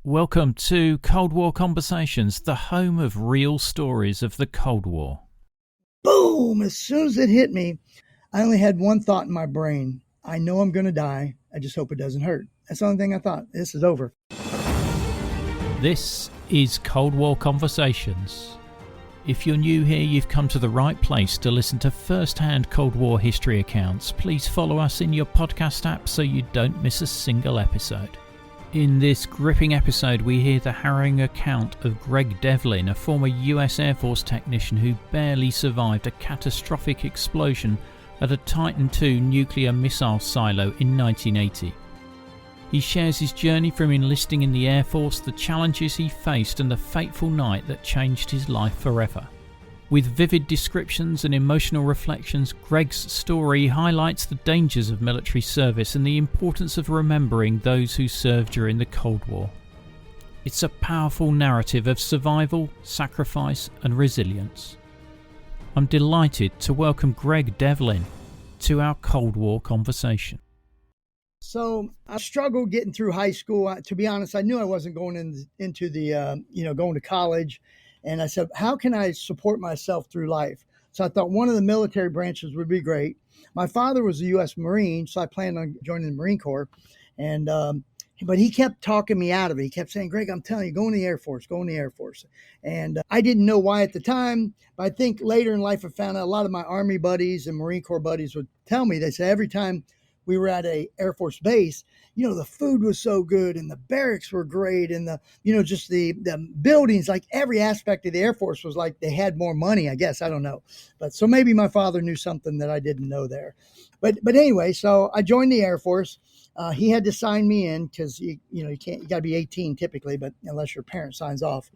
Welcome to Cold War Conversations, the home of real stories of the Cold War. Boom! As soon as it hit me, I only had one thought in my brain. I know I'm going to die. I just hope it doesn't hurt. That's the only thing I thought. This is over. This is Cold War Conversations. If you're new here, you've come to the right place to listen to first-hand Cold War history accounts. Please follow us in your podcast app so you don't miss a single episode. In this gripping episode, we hear the harrowing account of Greg Devlin, a former US Air Force technician who barely survived a catastrophic explosion at a Titan II nuclear missile silo in 1980. He shares his journey from enlisting in the Air Force, the challenges he faced, and the fateful night that changed his life forever. With vivid descriptions and emotional reflections, Greg's story highlights the dangers of military service and the importance of remembering those who served during the Cold War. It's a powerful narrative of survival, sacrifice, and resilience. I'm delighted to welcome Greg Devlin to our Cold War conversation. So I struggled getting through high school. To be honest, I knew I wasn't going into the, going to college. And I said, how can I support myself through life? So I thought one of the military branches would be great. My father was a U.S. Marine, so I planned on joining the Marine Corps. And but he kept talking me out of it. He kept saying, Greg, I'm telling you, go in the Air Force, go in the Air Force. And I didn't know why at the time, but I think later in life I found out a lot of my Army buddies and Marine Corps buddies would tell me, they said every time we were at a Air Force base, the food was so good and the barracks were great and just the buildings, like every aspect of the Air Force was like they had more money, I guess. I don't know. But so maybe my father knew something that I didn't know there. But anyway, so I joined the Air Force. He had to you because you got to be 18 typically, but unless your parent signs off.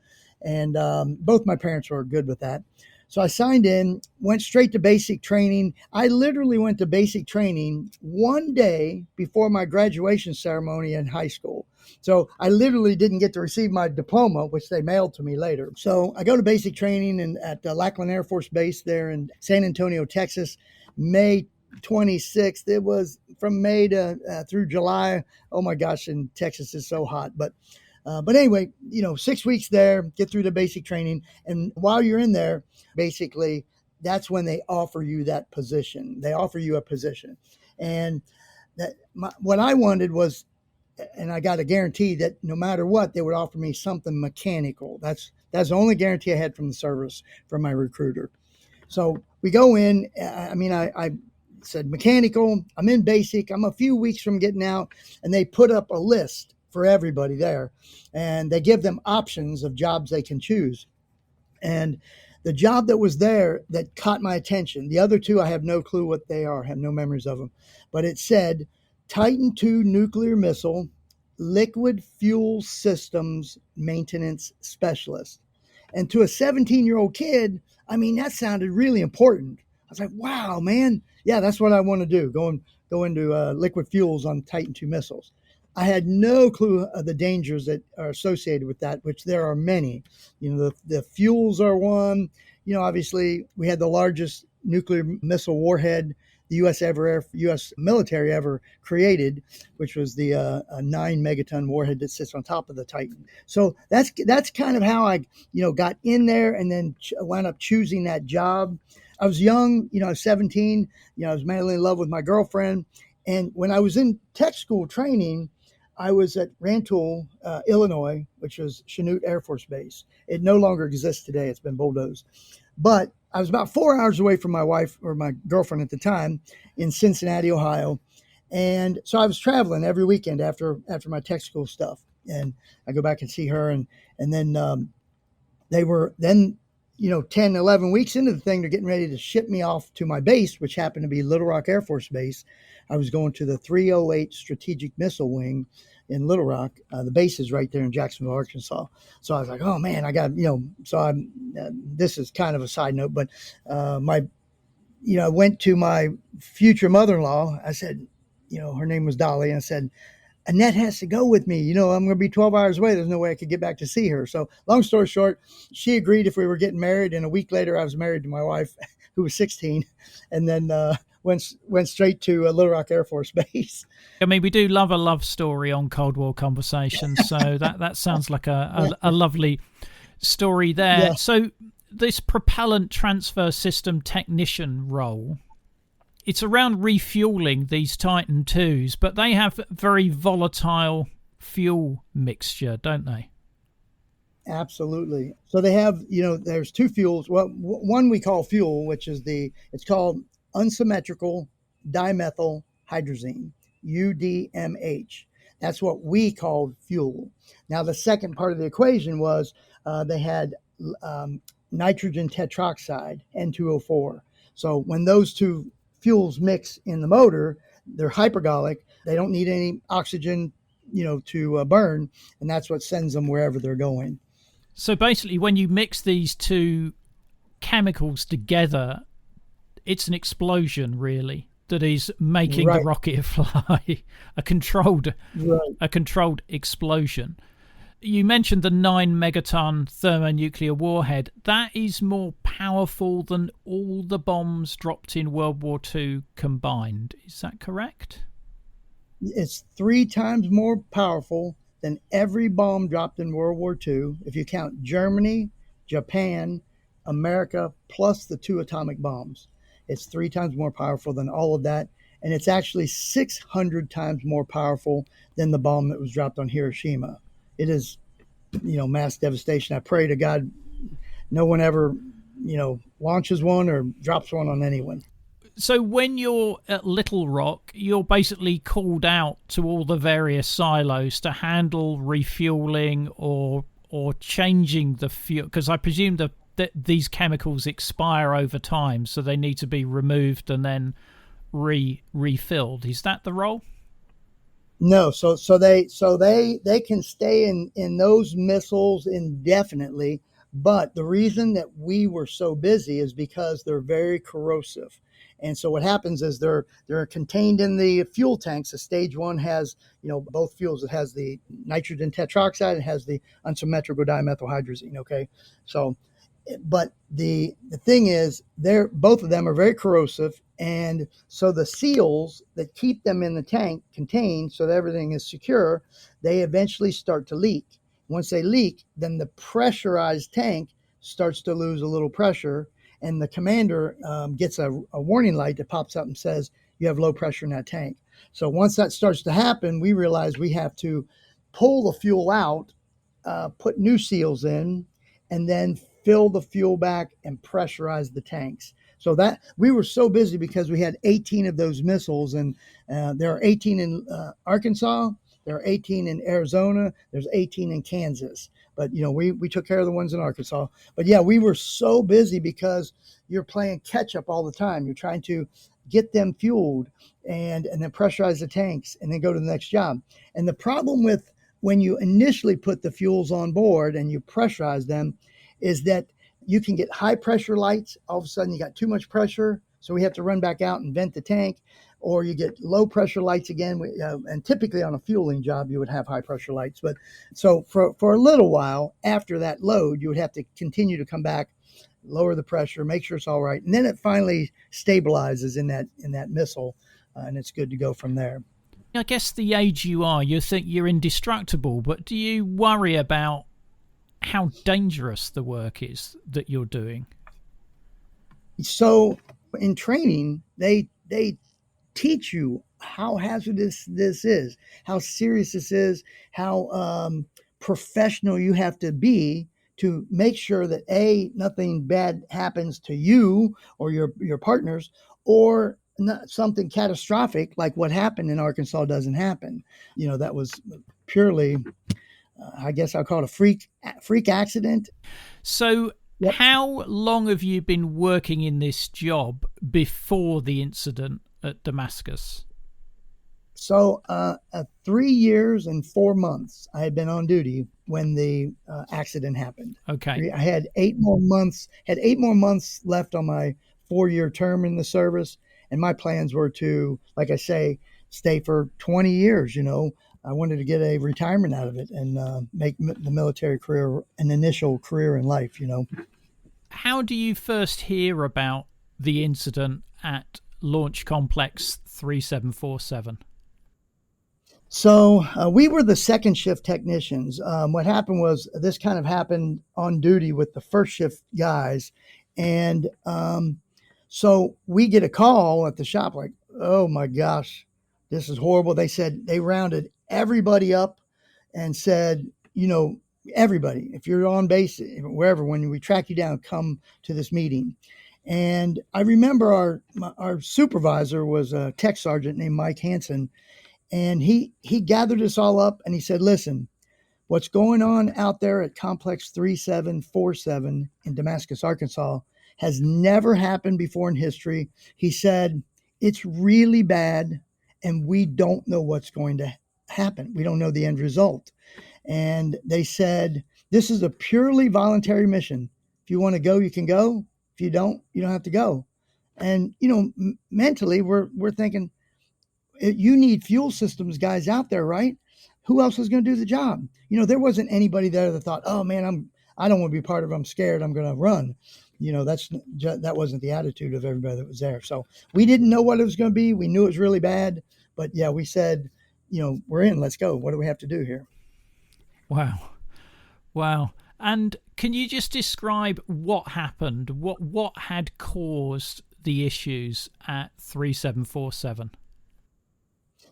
And both my parents were good with that. So I signed in, went straight to basic training. I literally went to basic training one day before my graduation ceremony in high school. So I literally didn't get to receive my diploma, which they mailed to me later. So I go to basic training at Lackland Air Force Base there in San Antonio, Texas, May 26th. It was from May to through July. Oh my gosh, and Texas is so hot. But anyway, 6 weeks there, get through the basic training. And while you're in there, basically, that's when they offer you that position. They offer you a position. And what I wanted was, and I got a guarantee that no matter what, they would offer me something mechanical. That's the only guarantee I had from the service, from my recruiter. So we go in. I said mechanical. I'm in basic. I'm a few weeks from getting out. And they put up a list for everybody there. And they give them options of jobs they can choose. And the job that was there that caught my attention, the other two, I have no clue what they are, have no memories of them, but it said Titan II nuclear missile liquid fuel systems maintenance specialist. And to a 17-year-old kid, that sounded really important. I was like, wow, man. Yeah, that's what I want to do. Go into liquid fuels on Titan II missiles. I had no clue of the dangers that are associated with that, which there are many. The fuels are one. Obviously, we had the largest nuclear missile warhead the U.S. military ever created, which was the 9 megaton warhead that sits on top of the Titan. So that's kind of how I got in there, and then wound up choosing that job. I was young, I was 17. I was madly in love with my girlfriend, and when I was in tech school training, I was at Rantoul, Illinois, which was Chanute Air Force Base. It no longer exists today. It's been bulldozed. But I was about 4 hours away from my wife, or my girlfriend at the time, in Cincinnati, Ohio. And so I was traveling every weekend after my tech school stuff. And I go back and see her. And then they were 10, 11 weeks into the thing, they're getting ready to ship me off to my base, which happened to be Little Rock Air Force Base. I was going to the 308 Strategic Missile Wing in Little Rock. The base is right there in Jacksonville, Arkansas. So I was like, oh man, I got, so I'm, this is kind of a side note, but I went to my future mother-in-law. I said, her name was Dolly. And I said, Annette has to go with me. I'm going to be 12 hours away. There's no way I could get back to see her. So long story short, she agreed if we were getting married. And a week later, I was married to my wife, who was 16. And then went straight to Little Rock Air Force Base. I mean, we do love a love story on Cold War Conversations, so that sounds like a lovely story there. Yeah. So this propellant transfer system technician role, it's around refueling these Titan IIs, but they have very volatile fuel mixture, don't they? Absolutely. So they have, there's two fuels. Well, one we call fuel, which is it's called unsymmetrical dimethyl hydrazine, UDMH. That's what we called fuel. Now, the second part of the equation was they had nitrogen tetroxide, N2O4. So when those two fuels mix in the motor, they're hypergolic. They don't need any oxygen, to burn, and that's what sends them wherever they're going. So basically, when you mix these two chemicals together, it's an explosion, really, that is making the rocket fly. a controlled explosion. You mentioned the 9 megaton thermonuclear warhead. That is more powerful than all the bombs dropped in World War II combined. Is that correct? It's 3 times more powerful than every bomb dropped in World War II, if you count Germany, Japan, America, plus the 2 atomic bombs. It's 3 times more powerful than all of that, and it's actually 600 times more powerful than the bomb that was dropped on Hiroshima. It is, mass devastation. I pray to God no one ever, launches one or drops one on anyone. So when you're at Little Rock, you're basically called out to all the various silos to handle refueling or changing the fuel, because I presume that these chemicals expire over time, so they need to be removed and then refilled. Is that the role? No, so they can stay in those missiles indefinitely, but the reason that we were so busy is because they're very corrosive. And so what happens is they're contained in the fuel tanks. The stage one has, both fuels. It has the nitrogen tetroxide. It has the unsymmetrical dimethylhydrazine. Okay. So, but the thing is, both of them are very corrosive. And so the seals that keep them in the tank contained so that everything is secure, they eventually start to leak. Once they leak, then the pressurized tank starts to lose a little pressure. And the commander gets a warning light that pops up and says, you have low pressure in that tank. So once that starts to happen, we realize we have to pull the fuel out, put new seals in, and then fill the fuel back and pressurize the tanks. So that we were so busy because we had 18 of those missiles, and there are 18 in Arkansas, there are 18 in Arizona, there's 18 in Kansas. But, we took care of the ones in Arkansas. But, yeah, we were so busy because you're playing catch up all the time. You're trying to get them fueled and then pressurize the tanks and then go to the next job. And the problem with when you initially put the fuels on board and you pressurize them is that you can get high pressure lights. All of a sudden, you got too much pressure, so we have to run back out and vent the tank. Or you get low pressure lights again. And typically on a fueling job, you would have high pressure lights. But so for a little while after that load, you would have to continue to come back, lower the pressure, make sure it's all right. And then it finally stabilizes in that missile, and it's good to go from there. I guess the age you are, you think you're indestructible, but do you worry about how dangerous the work is that you're doing? So in training, they teach you how hazardous this is, how serious this is, how professional you have to be to make sure that nothing bad happens to you or your partners, or not something catastrophic like what happened in Arkansas doesn't happen. That was purely, I guess I'll call it a freak accident. So yep. How long have you been working in this job before the incident at Damascus? So 3 years and 4 months I had been on duty when the accident happened. Okay. I had 8 more months left on my 4-year term in the service. And my plans were to, like I say, stay for 20 years. I wanted to get a retirement out of it and make the military career an initial career in life. How do you first hear about the incident at Launch Complex 3747? So we were the second shift technicians. What happened was this kind of happened on duty with the first shift guys. And so we get a call at the shop like, oh my gosh, this is horrible. They said they rounded everybody up and said, everybody, if you're on base, wherever, when we track you down, come to this meeting. And I remember our supervisor was a tech sergeant named Mike Hansen. And he gathered us all up and he said, listen, what's going on out there at Complex 3747 in Damascus, Arkansas, has never happened before in history. He said, it's really bad and we don't know what's going to happen. We don't know the end result. And they said, this is a purely voluntary mission. If you want to go, you can go. If you don't have to go. And, mentally we're thinking, you need fuel systems guys out there, right? Who else is going to do the job? There wasn't anybody there that thought, oh man, I don't want to be part of it. I'm scared. I'm going to run. That wasn't the attitude of everybody that was there. So we didn't know what it was going to be. We knew it was really bad, but yeah, we said, we're in, let's go. What do we have to do here? Wow. And can you just describe what happened? What had caused the issues at 3747?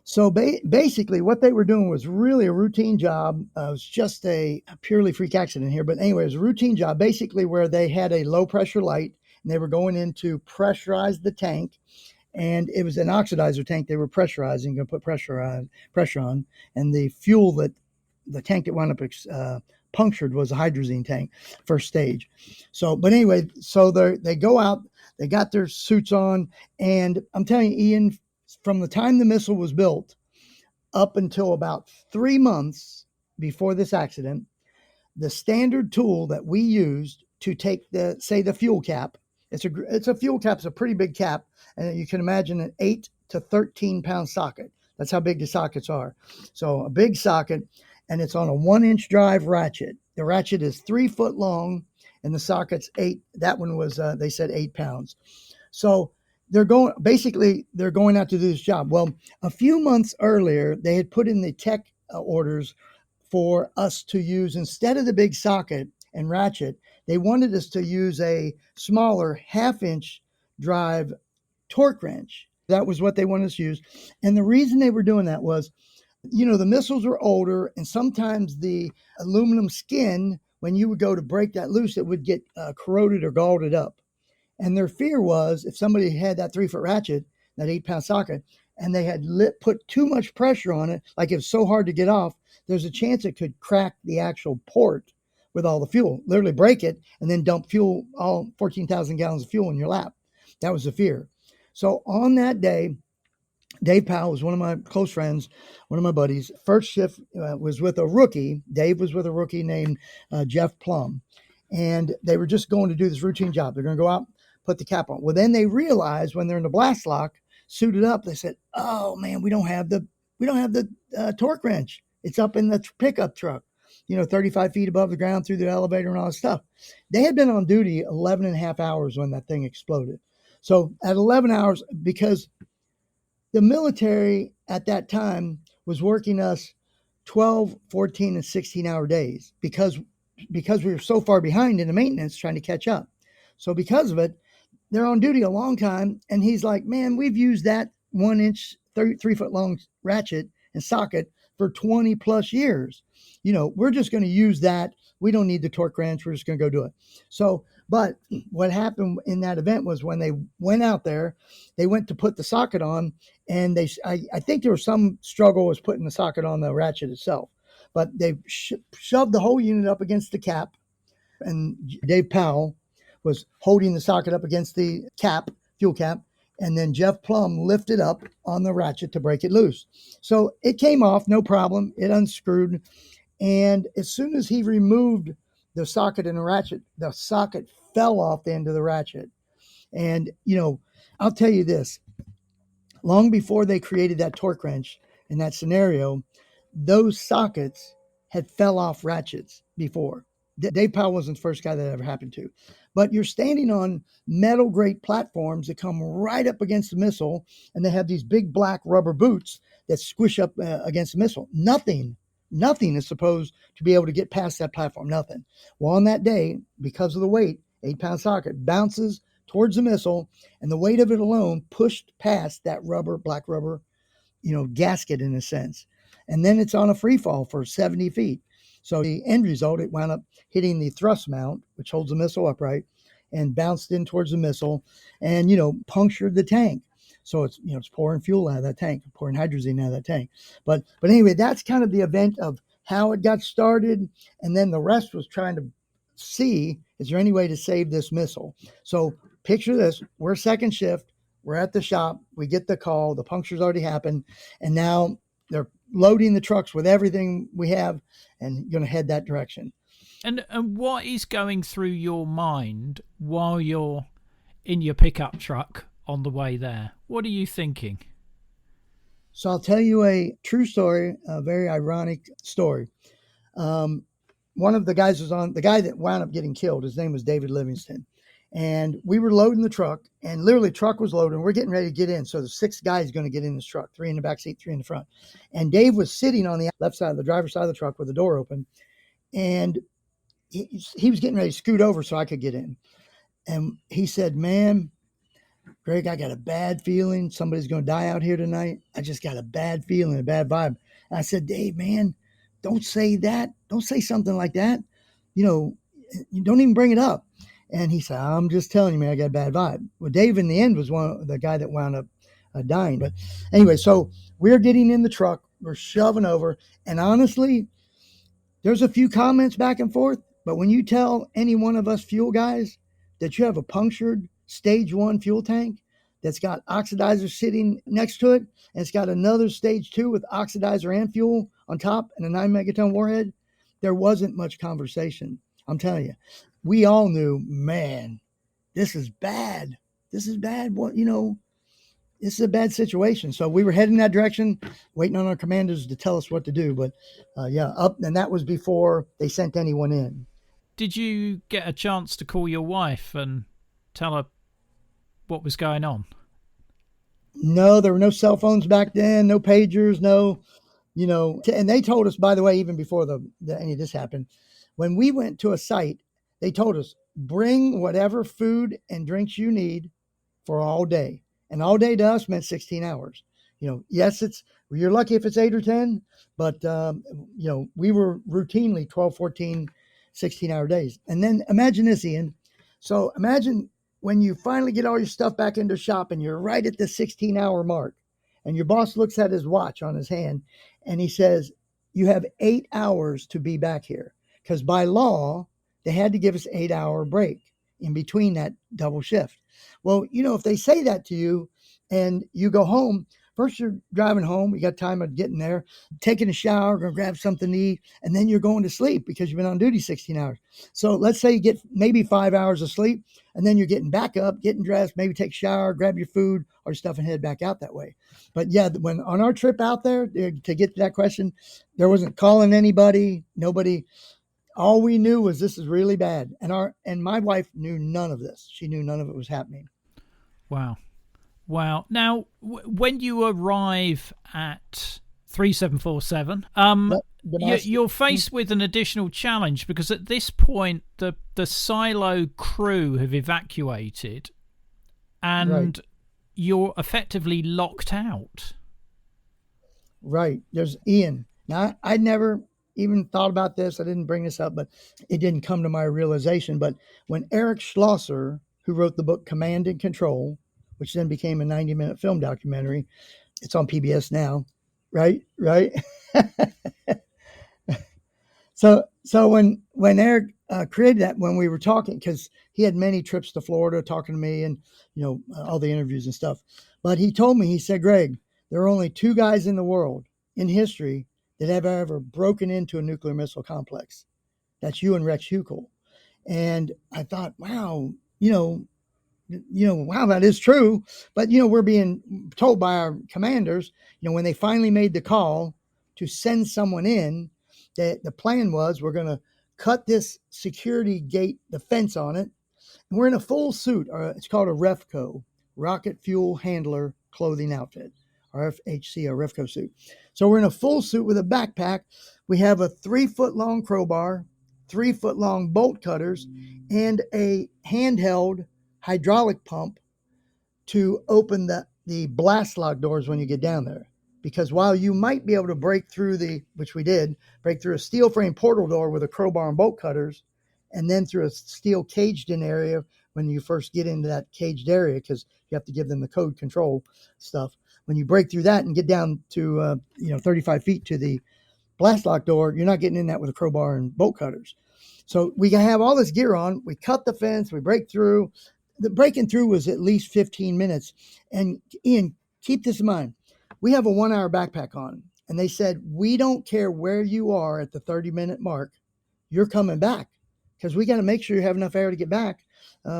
So basically what they were doing was really a routine job. It was just a purely freak accident here. But anyway, it was a routine job, basically where they had a low pressure light and they were going in to pressurize the tank. And it was an oxidizer tank. They were pressurizing, going to put pressure on. And the fuel that the tank that wound up punctured was a hydrazine tank, first stage. So, but anyway, so they go out, they got their suits on. And I'm telling you, Ian, from the time the missile was built up until about 3 months before this accident, the standard tool that we used to take the fuel cap, it's a fuel cap, it's a pretty big cap, and you can imagine an 8 to 13 pound socket. That's how big the sockets are. So a big socket, and it's on a 1-inch drive ratchet. The ratchet is 3 foot long, and the socket's 8. That one was, they said 8 pounds. So they're going out to do this job. Well, a few months earlier, they had put in the tech orders for us to use, instead of the big socket and ratchet, they wanted us to use a smaller 1/2-inch drive torque wrench. That was what they wanted us to use. And the reason they were doing that was, the missiles were older, and sometimes the aluminum skin, when you would go to break that loose, it would get corroded or galled up. And their fear was if somebody had that 3-foot ratchet, that 8-pound socket, and they had put too much pressure on it, like it was so hard to get off, there's a chance it could crack the actual port with all the fuel, literally break it, and then dump fuel, all 14,000 gallons of fuel in your lap. That was the fear. So on that day, Dave Powell was one of my close friends, one of my buddies. First shift was with a rookie. Dave was with a rookie named Jeff Plum. And they were just going to do this routine job. They're going to go out, put the cap on. Well, then they realized when they're in the blast lock, suited up, they said, oh man, we don't have the torque wrench. It's up in the pickup truck, 35 feet above the ground through the elevator and all this stuff. They had been on duty 11 and a half hours when that thing exploded. So at 11 hours, because the military at that time was working us 12, 14, and 16-hour days because we were so far behind in the maintenance trying to catch up. So because of it, they're on duty a long time. And he's like, man, we've used that 1-inch, 3 foot long ratchet and socket for 20 plus years. We're just going to use that. We don't need the torque wrench. We're just going to go do it. So, but what happened in that event was when they went out there, they went to put the socket on, and I think there was some struggle with putting the socket on the ratchet itself, but they shoved the whole unit up against the cap, and Dave Powell was holding the socket up against the fuel cap, and then Jeff Plum lifted up on the ratchet to break it loose. So it came off, no problem. It unscrewed. And as soon as he removed the socket and the ratchet, the socket fell off the end of the ratchet. And, I'll tell you this, long before they created that torque wrench in that scenario, those sockets had fell off ratchets before. Dave Powell wasn't the first guy that ever happened to. But you're standing on metal grate platforms that come right up against the missile, and they have these big black rubber boots that squish up against the missile. Nothing is supposed to be able to get past that platform. Nothing. Well, on that day, because of the weight, 8-pound socket bounces towards the missile, and the weight of it alone pushed past that black rubber, gasket in a sense. And then it's on a free fall for 70 feet. So the end result, it wound up hitting the thrust mount, which holds the missile upright, and bounced in towards the missile and, punctured the tank. So it's pouring fuel out of that tank, pouring hydrazine out of that tank. But anyway, that's kind of the event of how it got started. And then the rest was trying to see, is there any way to save this missile? So picture this, we're second shift, we're at the shop, we get the call, the puncture's already happened, and now they're loading the trucks with everything we have and going to head that direction. And what is going through your mind while you're in your pickup truck on the way there? What are you thinking? So I'll tell you a true story, a very ironic story. One of the guys the guy that wound up getting killed, his name was David Livingston. And we were loading the truck, and literally truck was loaded, and we're getting ready to get in. So there's 6 guys going to get in this truck, 3 in the back seat, 3 in the front. And Dave was sitting on the left side, the driver's side of the truck with the door open. And he was getting ready to scoot over so I could get in. And he said, "Man, Greg, I got a bad feeling. Somebody's going to die out here tonight. I just got a bad feeling, a bad vibe." And I said, "Dave, man, don't say that. Don't say something like that. You don't even bring it up." And he said, "I'm just telling you, man, I got a bad vibe." Well, Dave in the end was the guy that wound up dying. But anyway, so we're getting in the truck, we're shoving over. And honestly, there's a few comments back and forth. But when you tell any one of us fuel guys that you have a punctured stage 1 fuel tank that's got oxidizer sitting next to it, and it's got another stage 2 with oxidizer and fuel on top and a 9 megaton warhead, there wasn't much conversation. I'm telling you, we all knew, man, this is bad. This is bad. This is a bad situation. So we were heading that direction, waiting on our commanders to tell us what to do. But and that was before they sent anyone in. Did you get a chance to call your wife and tell her what was going on? No, there were no cell phones back then, no pagers, no, and they told us, by the way, even before any of this happened, when we went to a site, they told us, bring whatever food and drinks you need for all day. And all day to us meant 16 hours. Yes, you're lucky if it's 8 or 10, but, we were routinely 12, 14, 16-hour days. And then imagine this, Ian. So imagine when you finally get all your stuff back into shop and you're right at the 16-hour mark, and your boss looks at his watch on his hand and he says, "You have 8 hours to be back here." Because by law, they had to give us 8-hour break in between that double shift. Well, if they say that to you and you go home, first you're driving home, you got time of getting there, taking a shower, going to grab something to eat, and then you're going to sleep because you've been on duty 16 hours. So let's say you get maybe 5 hours of sleep, and then you're getting back up, getting dressed, maybe take a shower, grab your food or stuff and head back out that way. But yeah, when on our trip out there, to get to that question, there wasn't calling anybody, nobody. All we knew was this is really bad. And my wife knew none of this. She knew none of it was happening. Wow. Now, when you arrive at 3747, you're faced with an additional challenge because at this point, the silo crew have evacuated and right. You're effectively locked out. Right. There's Ian. Now, I'd never even thought about this. I didn't bring this up, but it didn't come to my realization. But when Eric Schlosser, who wrote the book Command and Control, which then became a 90-minute film documentary, it's on PBS now, right? So when Eric created that, when we were talking, because he had many trips to Florida talking to me and, all the interviews and stuff. But he told me, he said, "Greg, there are only 2 guys in the world in history that have ever broken into a nuclear missile complex. That's you and Rex Huckel." And I thought, wow, wow, that is true. But, we're being told by our commanders, when they finally made the call to send someone in, that the plan was we're going to cut this security gate, the fence on it, and we're in a full suit. It's called a REFCO, Rocket Fuel Handler Clothing Outfit, RFHC, a REFCO suit. So we're in a full suit with a backpack. We have a 3-foot long crowbar, 3-foot long bolt cutters, and a handheld hydraulic pump to open the blast lock doors when you get down there. Because while you might be able to break through which we did, break through a steel frame portal door with a crowbar and bolt cutters, and then through a steel caged in area when you first get into that caged area, because you have to give them the code control stuff. When you break through that and get down to 35 feet to the blast lock door, you're not getting in that with a crowbar and bolt cutters. So we have all this gear on. We cut the fence. We break through. The breaking through was at least 15 minutes. And Ian, keep this in mind. We have a 1-hour backpack on. And they said, we don't care where you are at the 30-minute mark. You're coming back, because we got to make sure you have enough air to get back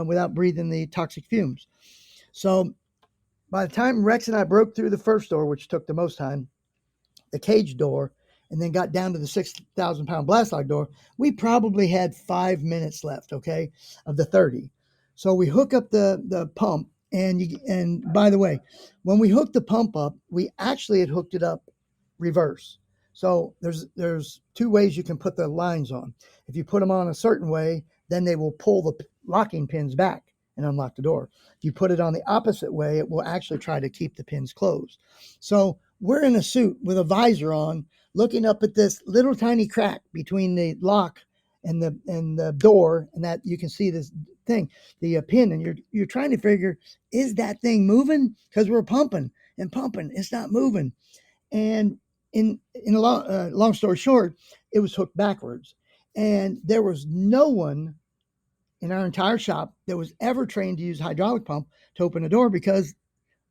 without breathing the toxic fumes. So by the time Rex and I broke through the first door, which took the most time, the cage door, and then got down to the 6,000-pound blast lock door, we probably had 5 minutes left, okay, of the 30. So we hook up the pump, and by the way, when we hooked the pump up, we actually had hooked it up reverse. So there's 2 ways you can put the lines on. If you put them on a certain way, then they will pull the locking pins back and unlock the door. If you put it on the opposite way, it will actually try to keep the pins closed. So we're in a suit with a visor on, looking up at this little tiny crack between the lock and the door, and that you can see this thing, the pin, and you're trying to figure, is that thing moving? Because we're pumping and pumping, it's not moving. And in a long story short, it was hooked backwards, and there was no one in our entire shop that was ever trained to use a hydraulic pump to open a door, because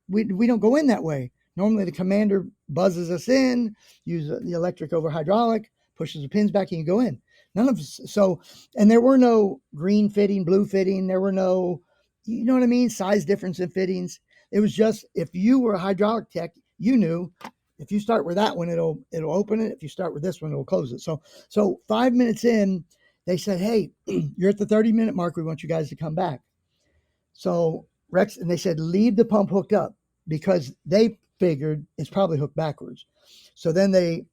we don't go in that way. Normally the commander buzzes us in, use the electric over hydraulic, pushes the pins back, and you go in. None of us. So, and there were no green fitting, blue fitting. There were no, you know what I mean, size difference in fittings. It was just, if you were a hydraulic tech, you knew if you start with that one, it'll open it. If you start with this one, it'll close it. So 5 minutes in, they said, hey, you're at the 30-minute mark. We want you guys to come back. So Rex, and they said, leave the pump hooked up, because they figured it's probably hooked backwards. So then they,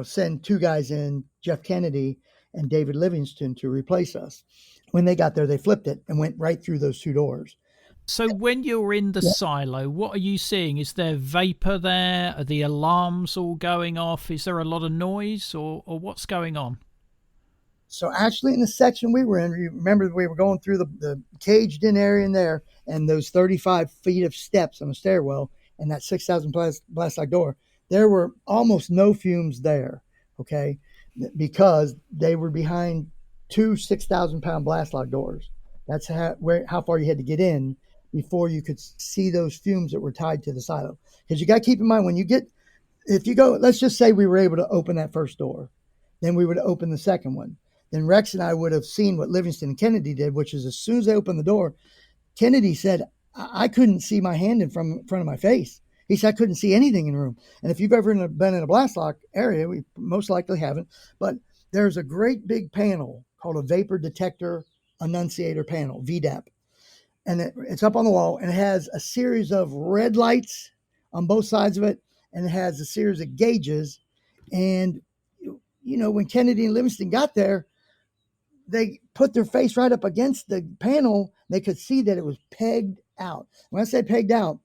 send 2 guys in, Jeff Kennedy and David Livingston, to replace us. When they got there, they flipped it and went right through those 2 doors. So when you're in the silo, what are you seeing? Is there vapor there? Are the alarms all going off? Is there a lot of noise, or what's going on? So actually in the section we were in, you remember we were going through the caged in area in there, and those 35 feet of steps on a stairwell, and that 6,000 blast lock door, there were almost no fumes there, okay, because they were behind 2 6,000-pound blast lock doors. That's how far you had to get in before you could see those fumes that were tied to the silo. Because you got to keep in mind, if you go, let's just say we were able to open that first door, then we would open the second one. Then Rex and I would have seen what Livingston and Kennedy did, which is as soon as they opened the door, Kennedy said, I couldn't see my hand in front of my face. He said, I couldn't see anything in the room. And if you've ever been in a blast lock area, we most likely haven't, but there's a great big panel called a vapor detector annunciator panel, VDAP. And it's up on the wall, and it has a series of red lights on both sides of it, and it has a series of gauges. And, when Kennedy and Livingston got there, they put their face right up against the panel. They could see that it was pegged out. When I say pegged out,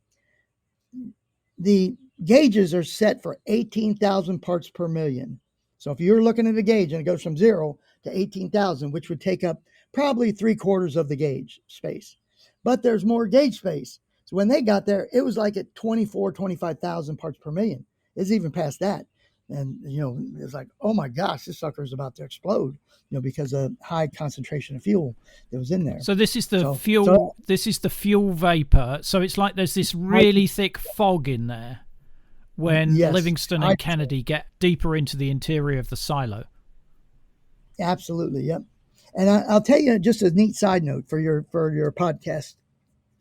the gauges are set for 18,000 parts per million. So if you're looking at a gauge and it goes from 0 to 18,000, which would take up probably 3/4 of the gauge space, but there's more gauge space. So when they got there, it was like at 25,000 parts per million. It's even past that. And, it's like, oh my gosh, this sucker is about to explode, because of high concentration of fuel that was in there. So this is the fuel. This is the fuel vapor. So it's like there's this really thick fog in there when Livingston and Kennedy get deeper into the interior of the silo. Absolutely, yep. And I'll tell you just a neat side note for your podcast.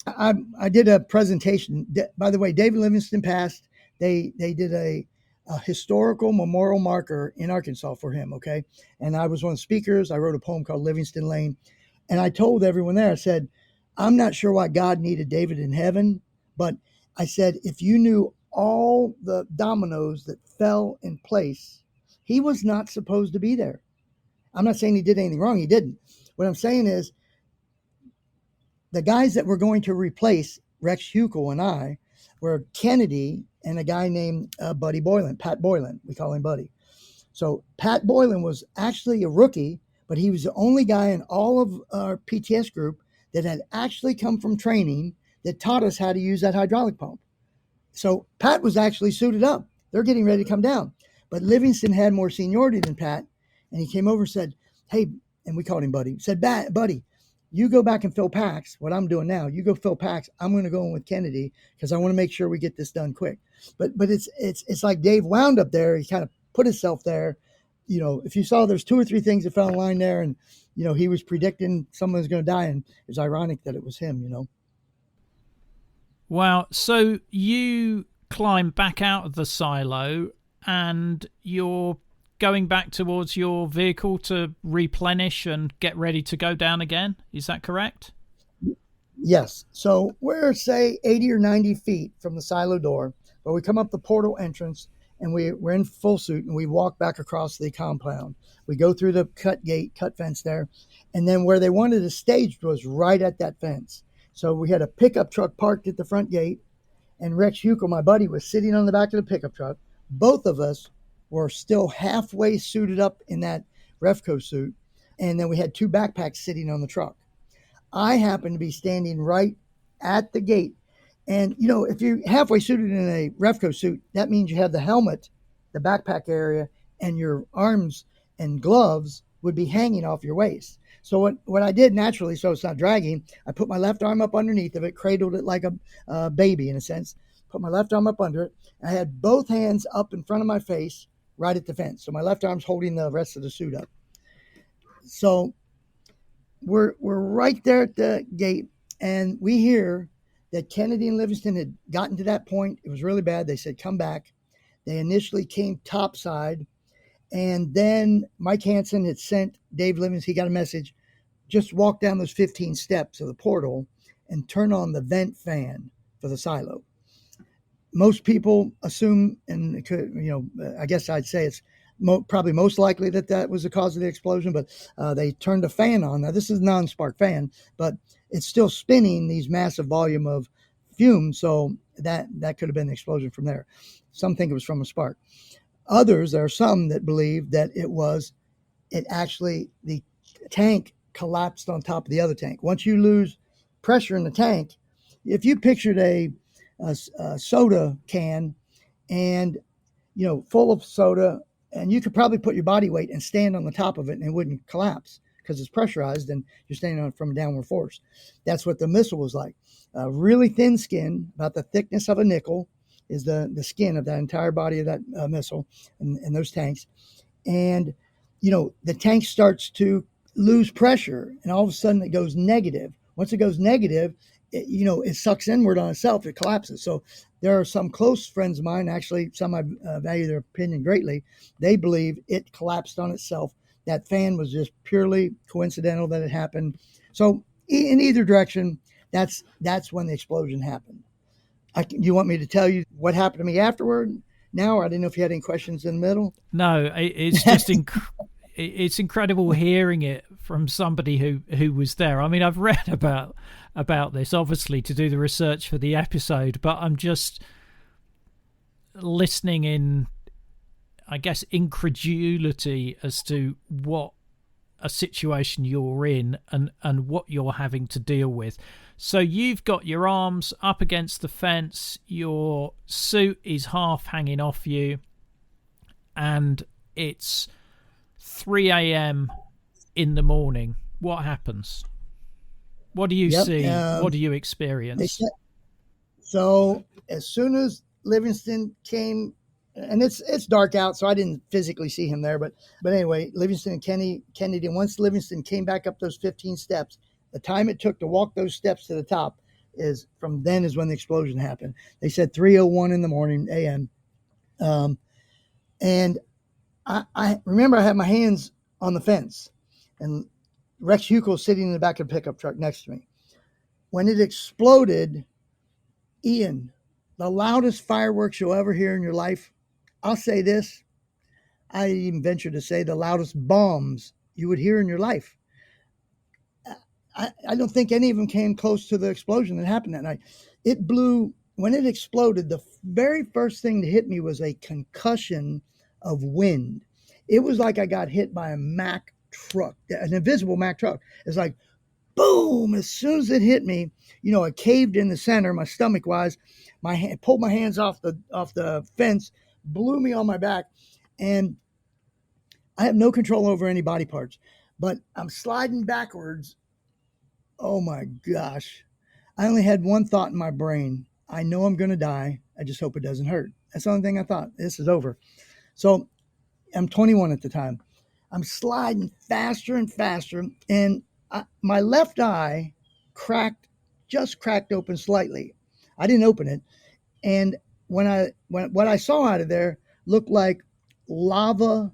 I did a presentation. By the way, David Livingston passed. They did a a historical memorial marker in Arkansas for him. Okay. And I was one of the speakers. I wrote a poem called Livingston Lane. And I told everyone there, I said, I'm not sure why God needed David in heaven, but I said, if you knew all the dominoes that fell in place, he was not supposed to be there. I'm not saying he did anything wrong. He didn't. What I'm saying is the guys that were going to replace Rex Huckel and I were Kennedy and a guy named Buddy Boylan, Pat Boylan. We call him Buddy. So Pat Boylan was actually a rookie, but he was the only guy in all of our PTS group that had actually come from training that taught us how to use that hydraulic pump. So Pat was actually suited up. They're getting ready to come down. But Livingston had more seniority than Pat. And he came over and said, hey, and we called him Buddy, said, Buddy, you go back and fill packs. What I'm doing now, you go fill packs. I'm going to go in with Kennedy because I want to make sure we get this done quick. But it's like Dave wound up there. He kind of put himself there. You know, if you saw there's 2 or 3 things that fell in line there, and, you know, he was predicting someone was going to die, and it was ironic that it was him, you know. Wow. So you climb back out of the silo and you're going back towards your vehicle to replenish and get ready to go down again. Is that correct? Yes. So we're, say, 80 or 90 feet from the silo door, but we come up the portal entrance and we're in full suit and we walk back across the compound. We go through the cut fence there. And then where they wanted us staged was right at that fence. So we had a pickup truck parked at the front gate, and Rex Huckel, my buddy, was sitting on the back of the pickup truck. Both of us were still halfway suited up in that Refco suit. And then we had 2 backpacks sitting on the truck. I happened to be standing right at the gate. And, you know, if you're halfway suited in a Refco suit, that means you have the helmet, the backpack area, and your arms and gloves would be hanging off your waist. So what I did naturally, so it's not dragging, I put my left arm up underneath of it, cradled it like a baby in a sense, put my left arm up under it. I had both hands up in front of my face right at the fence. So my left arm's holding the rest of the suit up. So we're right there at the gate, and we hear that Kennedy and Livingston had gotten to that point. It was really bad. They said, come back. They initially came topside. And then Mike Hansen had sent Dave Livingston, he got a message, just walk down those 15 steps of the portal and turn on the vent fan for the silo. Most people assume, and it could, you know, I guess I'd say it's probably most likely that was the cause of the explosion, but they turned a fan on. Now, this is a non-spark fan, but it's still spinning these massive volume of fume, so that could have been the explosion from there. Some think it was from a spark. Others, there are some that believe that it actually, the tank collapsed on top of the other tank. Once you lose pressure in the tank, if you pictured a soda can and, you know, full of soda, and you could probably put your body weight and stand on the top of it and it wouldn't collapse because it's pressurized and you're standing on it from a downward force. That's what the missile was like. Really thin skin, about the thickness of a nickel, is the skin of that entire body of that missile and those tanks. And, you know, the tank starts to lose pressure and all of a sudden it goes negative. Once it goes negative, it sucks inward on itself. It collapses. So there are some close friends of mine, actually, some I value their opinion greatly. They believe it collapsed on itself. That fan was just purely coincidental that it happened. So in either direction, that's when the explosion happened. You want me to tell you what happened to me afterward now? Or I didn't know if you had any questions in the middle. No, it's just it's incredible hearing it from somebody who was there. I mean, I've read about this, obviously, to do the research for the episode, but I'm just listening in, I guess, incredulity as to what a situation you're in and what you're having to deal with. So you've got your arms up against the fence, your suit is half hanging off you, and it's 3 a.m. in the morning. What happens? What do you see? What do you experience? So as soon as Livingston came, and it's dark out, so I didn't physically see him there, but anyway, Livingston and Kennedy, once Livingston came back up those 15 steps, the time it took to walk those steps to the top is when the explosion happened. They said 3:01 in the morning, a.m. And I remember I had my hands on the fence, and Rex Huckel was sitting in the back of the pickup truck next to me. When it exploded, Ian, the loudest fireworks you'll ever hear in your life. I'll say this, I even venture to say the loudest bombs you would hear in your life. I don't think any of them came close to the explosion that happened that night. It blew, when it exploded, the very first thing to hit me was a concussion of wind. It was like I got hit by a Mack truck, an invisible Mack truck. It's like, boom, as soon as it hit me, it caved in the center, my stomach wise. My hand, pulled my hands off the fence, blew me on my back, and I have no control over any body parts. But I'm sliding backwards. Oh my gosh. I only had one thought in my brain. I know I'm going to die. I just hope it doesn't hurt. That's the only thing I thought. This is over. So I'm 21 at the time. I'm sliding faster and faster, and my left eye just cracked open slightly. I didn't open it, and when what I saw out of there looked like lava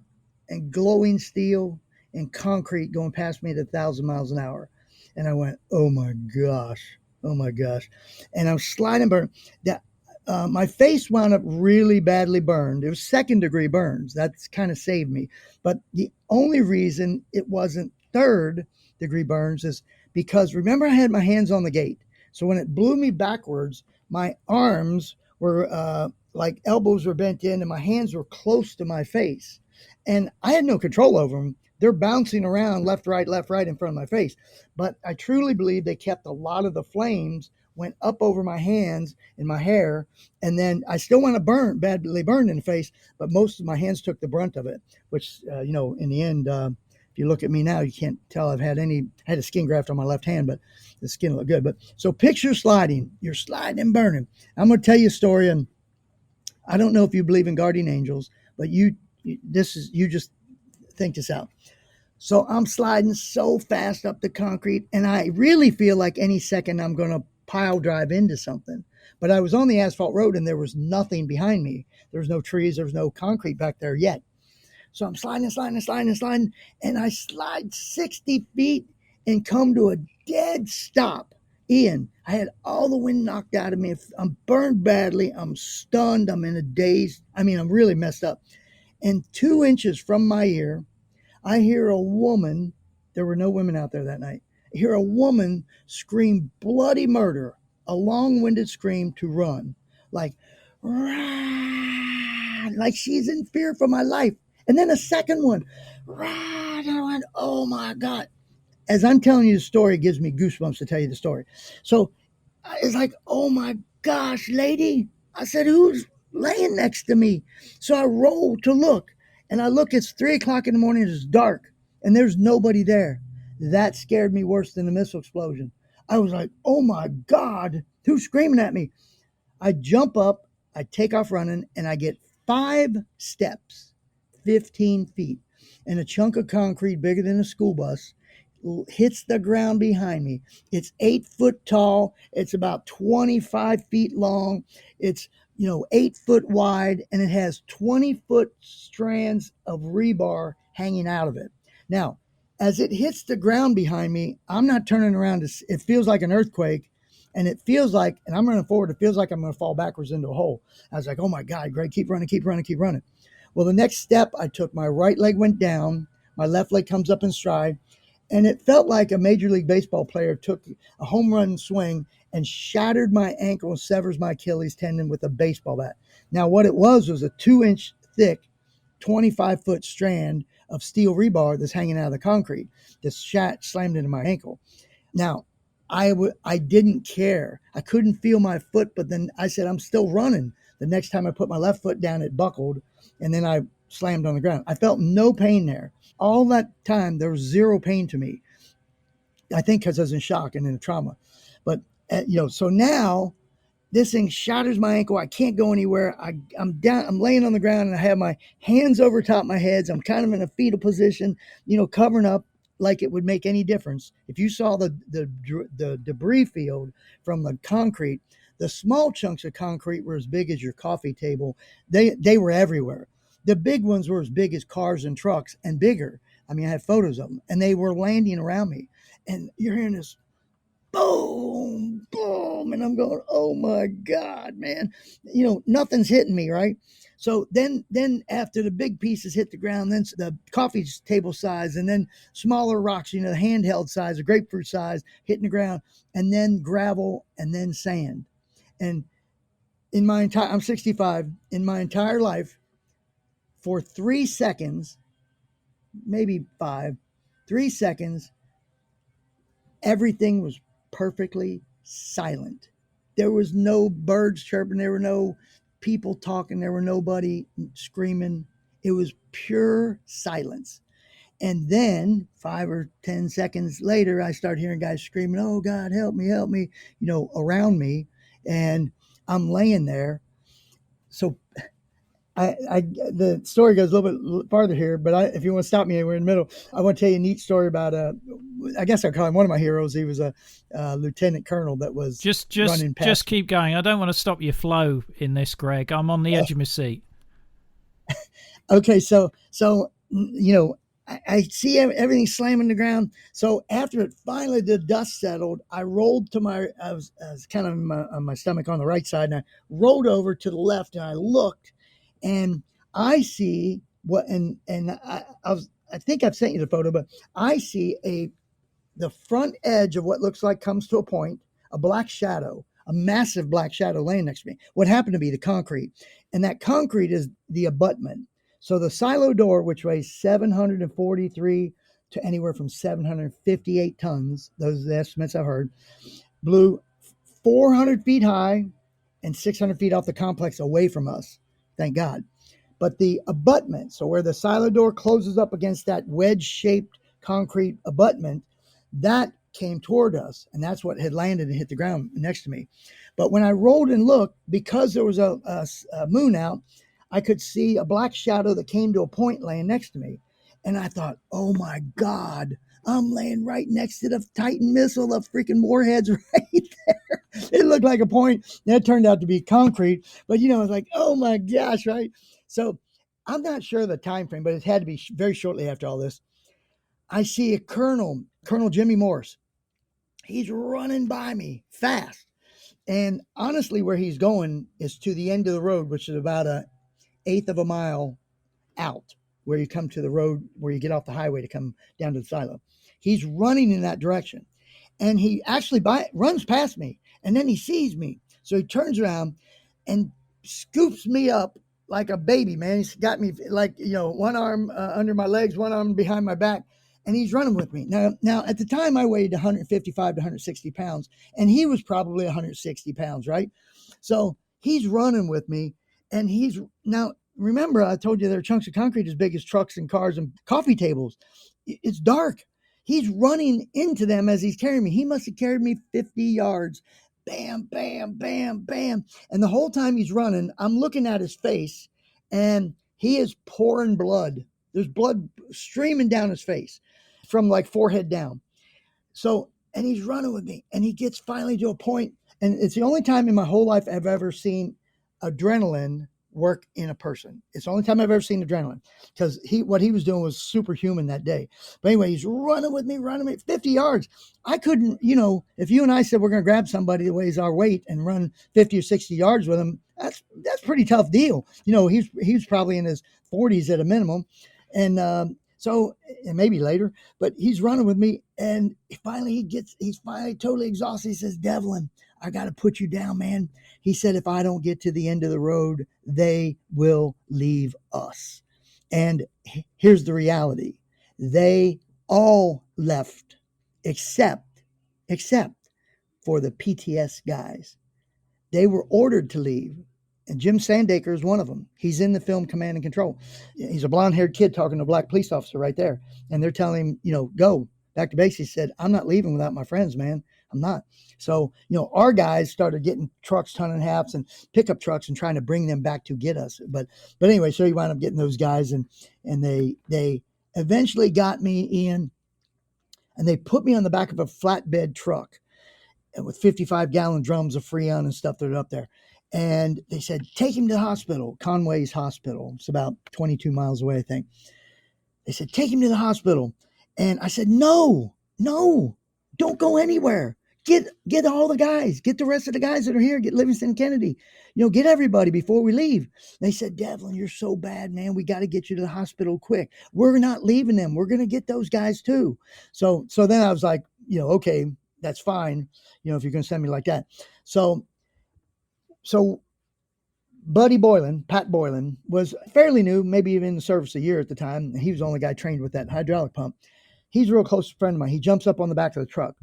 and glowing steel and concrete going past me at 1,000 miles an hour, and I went, "Oh my gosh, oh my gosh!" And I'm sliding, burn. That my face wound up really badly burned. It was second-degree burns. That's kind of saved me. But the only reason it wasn't third-degree burns is because, remember, I had my hands on the gate. So when it blew me backwards, my arms were like elbows were bent in, and my hands were close to my face. And I had no control over them. They're bouncing around left, right in front of my face. But I truly believe they kept a lot of the flames, went up over my hands and my hair, and then I still want to badly burned in the face, but most of my hands took the brunt of it, which, in the end, if you look at me now, you can't tell I had a skin graft on my left hand, but the skin looked good. But so picture sliding, you're sliding and burning. I'm going to tell you a story, and I don't know if you believe in guardian angels, but you just think this out. So I'm sliding so fast up the concrete, and I really feel like any second I'm going to pile drive into something. But I was on the asphalt road, and there was nothing behind me. There was no trees. There was no concrete back there yet. So I'm sliding, and I slide 60 feet and come to a dead stop. Ian, I had all the wind knocked out of me. I'm burned badly. I'm stunned. I'm in a daze. I'm really messed up. And 2 inches from my ear, I hear a woman. There were no women out there that night. I hear a woman scream bloody murder, a long-winded scream to run, like, rah, like she's in fear for my life. And then a second one, rah, and I went, oh my God. As I'm telling you the story, it gives me goosebumps to tell you the story. So it's like, oh my gosh, lady. I said, who's laying next to me? So I roll to look, and I look, it's 3:00 in the morning, it's dark, and there's nobody there. That scared me worse than the missile explosion. I was like, oh my God, who's screaming at me? I jump up, I take off running, and I get 5 steps, 15 feet, and a chunk of concrete bigger than a school bus hits the ground behind me. It's 8 foot tall. It's about 25 feet long. It's 8 foot wide, and it has 20-foot strands of rebar hanging out of it. Now, as it hits the ground behind me, I'm not turning around. It feels like an earthquake, and it feels like, and I'm running forward, it feels like I'm going to fall backwards into a hole. I was like, oh my God, Greg, keep running. Well, the next step I took, my right leg went down, my left leg comes up in stride, and it felt like a Major League Baseball player took a home run swing and shattered my ankle and severs my Achilles tendon with a baseball bat. Now, what it was a 2-inch thick, 25-foot strand of steel rebar that's hanging out of the concrete. This slammed into my ankle. Now, I didn't care. I couldn't feel my foot, but then I said, I'm still running. The next time I put my left foot down, it buckled, and then I slammed on the ground. I felt no pain there. All that time, there was zero pain to me. I think because I was in shock and in trauma. But, so now this thing shatters my ankle. I can't go anywhere. I'm down. I'm laying on the ground, and I have my hands over top my head. I'm kind of in a fetal position, covering up like it would make any difference. If you saw the debris field from the concrete, the small chunks of concrete were as big as your coffee table. They were everywhere. The big ones were as big as cars and trucks and bigger. I mean, I have photos of them, and they were landing around me. And you're hearing this boom, boom, and I'm going, oh my God, man. Nothing's hitting me, right? So then after the big pieces hit the ground, then the coffee table size, and then smaller rocks, the handheld size, the grapefruit size, hitting the ground, and then gravel, and then sand. And I'm 65, in my entire life, for 3 seconds, maybe 5, 3 seconds, everything was perfectly silent. There was no birds chirping. There were no people talking. There were nobody screaming. It was pure silence. And then 5 or 10 seconds later, I start hearing guys screaming, oh God, help me, around me. And I'm laying there. So the story goes a little bit farther here, but if you want to stop me, we're in the middle. I want to tell you a neat story about I guess I call him one of my heroes. He was a lieutenant colonel that was running past. Just keep going. I don't want to stop your flow in this, Greg. I'm on the edge of my seat. Okay, so I see everything slamming the ground. So after it finally the dust settled, I rolled to I was kind of on my stomach on the right side, and I rolled over to the left, and I looked. And I see what, and I think I've sent you the photo, but I see the front edge of what looks like comes to a point, a black shadow, a massive black shadow laying next to me. What happened to be the concrete, and that concrete is the abutment. So the silo door, which weighs 743 to anywhere from 758 tons, those are the estimates I've heard, blew 400 feet high and 600 feet off the complex away from us. Thank God. But the abutment, so where the silo door closes up against that wedge-shaped concrete abutment, that came toward us, and that's what had landed and hit the ground next to me. But when I rolled and looked, because there was a moon out, I could see a black shadow that came to a point laying next to me. And I thought, oh my God, I'm laying right next to the Titan missile, the freaking warheads right there. It looked like a point. That turned out to be concrete. But, I was like, oh my gosh, right? So I'm not sure of the time frame, but it had to be very shortly after all this. I see a Colonel Jimmy Morse. He's running by me fast. And honestly, where he's going is to the end of the road, which is about 1/8 of a mile out, where you come to the road, where you get off the highway to come down to the silo. He's running in that direction. And he actually runs past me, and then he sees me. So he turns around and scoops me up like a baby, man. He's got me like, one arm under my legs, one arm behind my back, and he's running with me. Now at the time, I weighed 155 to 160 pounds, and he was probably 160 pounds, right? So he's running with me, and now, remember, I told you there are chunks of concrete as big as trucks and cars and coffee tables. It's dark. He's running into them as he's carrying me. He must have carried me 50 yards. Bam, bam, bam, bam. And the whole time he's running, I'm looking at his face, and he is pouring blood. There's blood streaming down his face from like forehead down. So, and he's running with me, and he gets finally to a point, and it's the only time in my whole life I've ever seen adrenaline work in a person. It's the only time I've ever seen adrenaline, because what he was doing was superhuman that day. But anyway, he's running with me 50 yards. I couldn't, if you and I said we're going to grab somebody that weighs our weight and run 50 or 60 yards with him, that's a pretty tough deal. He's probably in his 40s at a minimum. And and maybe later, but he's running with me, and he's finally totally exhausted. He says, Devlin, I got to put you down, man. He said, if I don't get to the end of the road, they will leave us. And here's the reality. They all left except for the PTS guys. They were ordered to leave. And Jim Sandaker is one of them. He's in the film Command and Control. He's a blonde-haired kid talking to a black police officer right there. And they're telling him, go back to base. He said, I'm not leaving without my friends, man. I'm not. So, our guys started getting trucks, ton and halves, and pickup trucks and trying to bring them back to get us. But anyway, so he wound up getting those guys, and they eventually got me in, and they put me on the back of a flatbed truck with 55-gallon drums of Freon and stuff that are up there. And they said, take him to the hospital, Conway's hospital. It's about 22 miles away, I think. They said, take him to the hospital. And I said, no, don't go anywhere. Get all the guys, get the rest of the guys that are here, get Livingston Kennedy, get everybody before we leave. They said, Devlin, you're so bad, man. We got to get you to the hospital quick. We're not leaving them. We're going to get those guys too. So then I was like, okay, that's fine. If you're going to send me like that. So Buddy Boylan, Pat Boylan, was fairly new, maybe even in the service a year at the time. He was the only guy trained with that hydraulic pump. He's a real close friend of mine. He jumps up on the back of the truck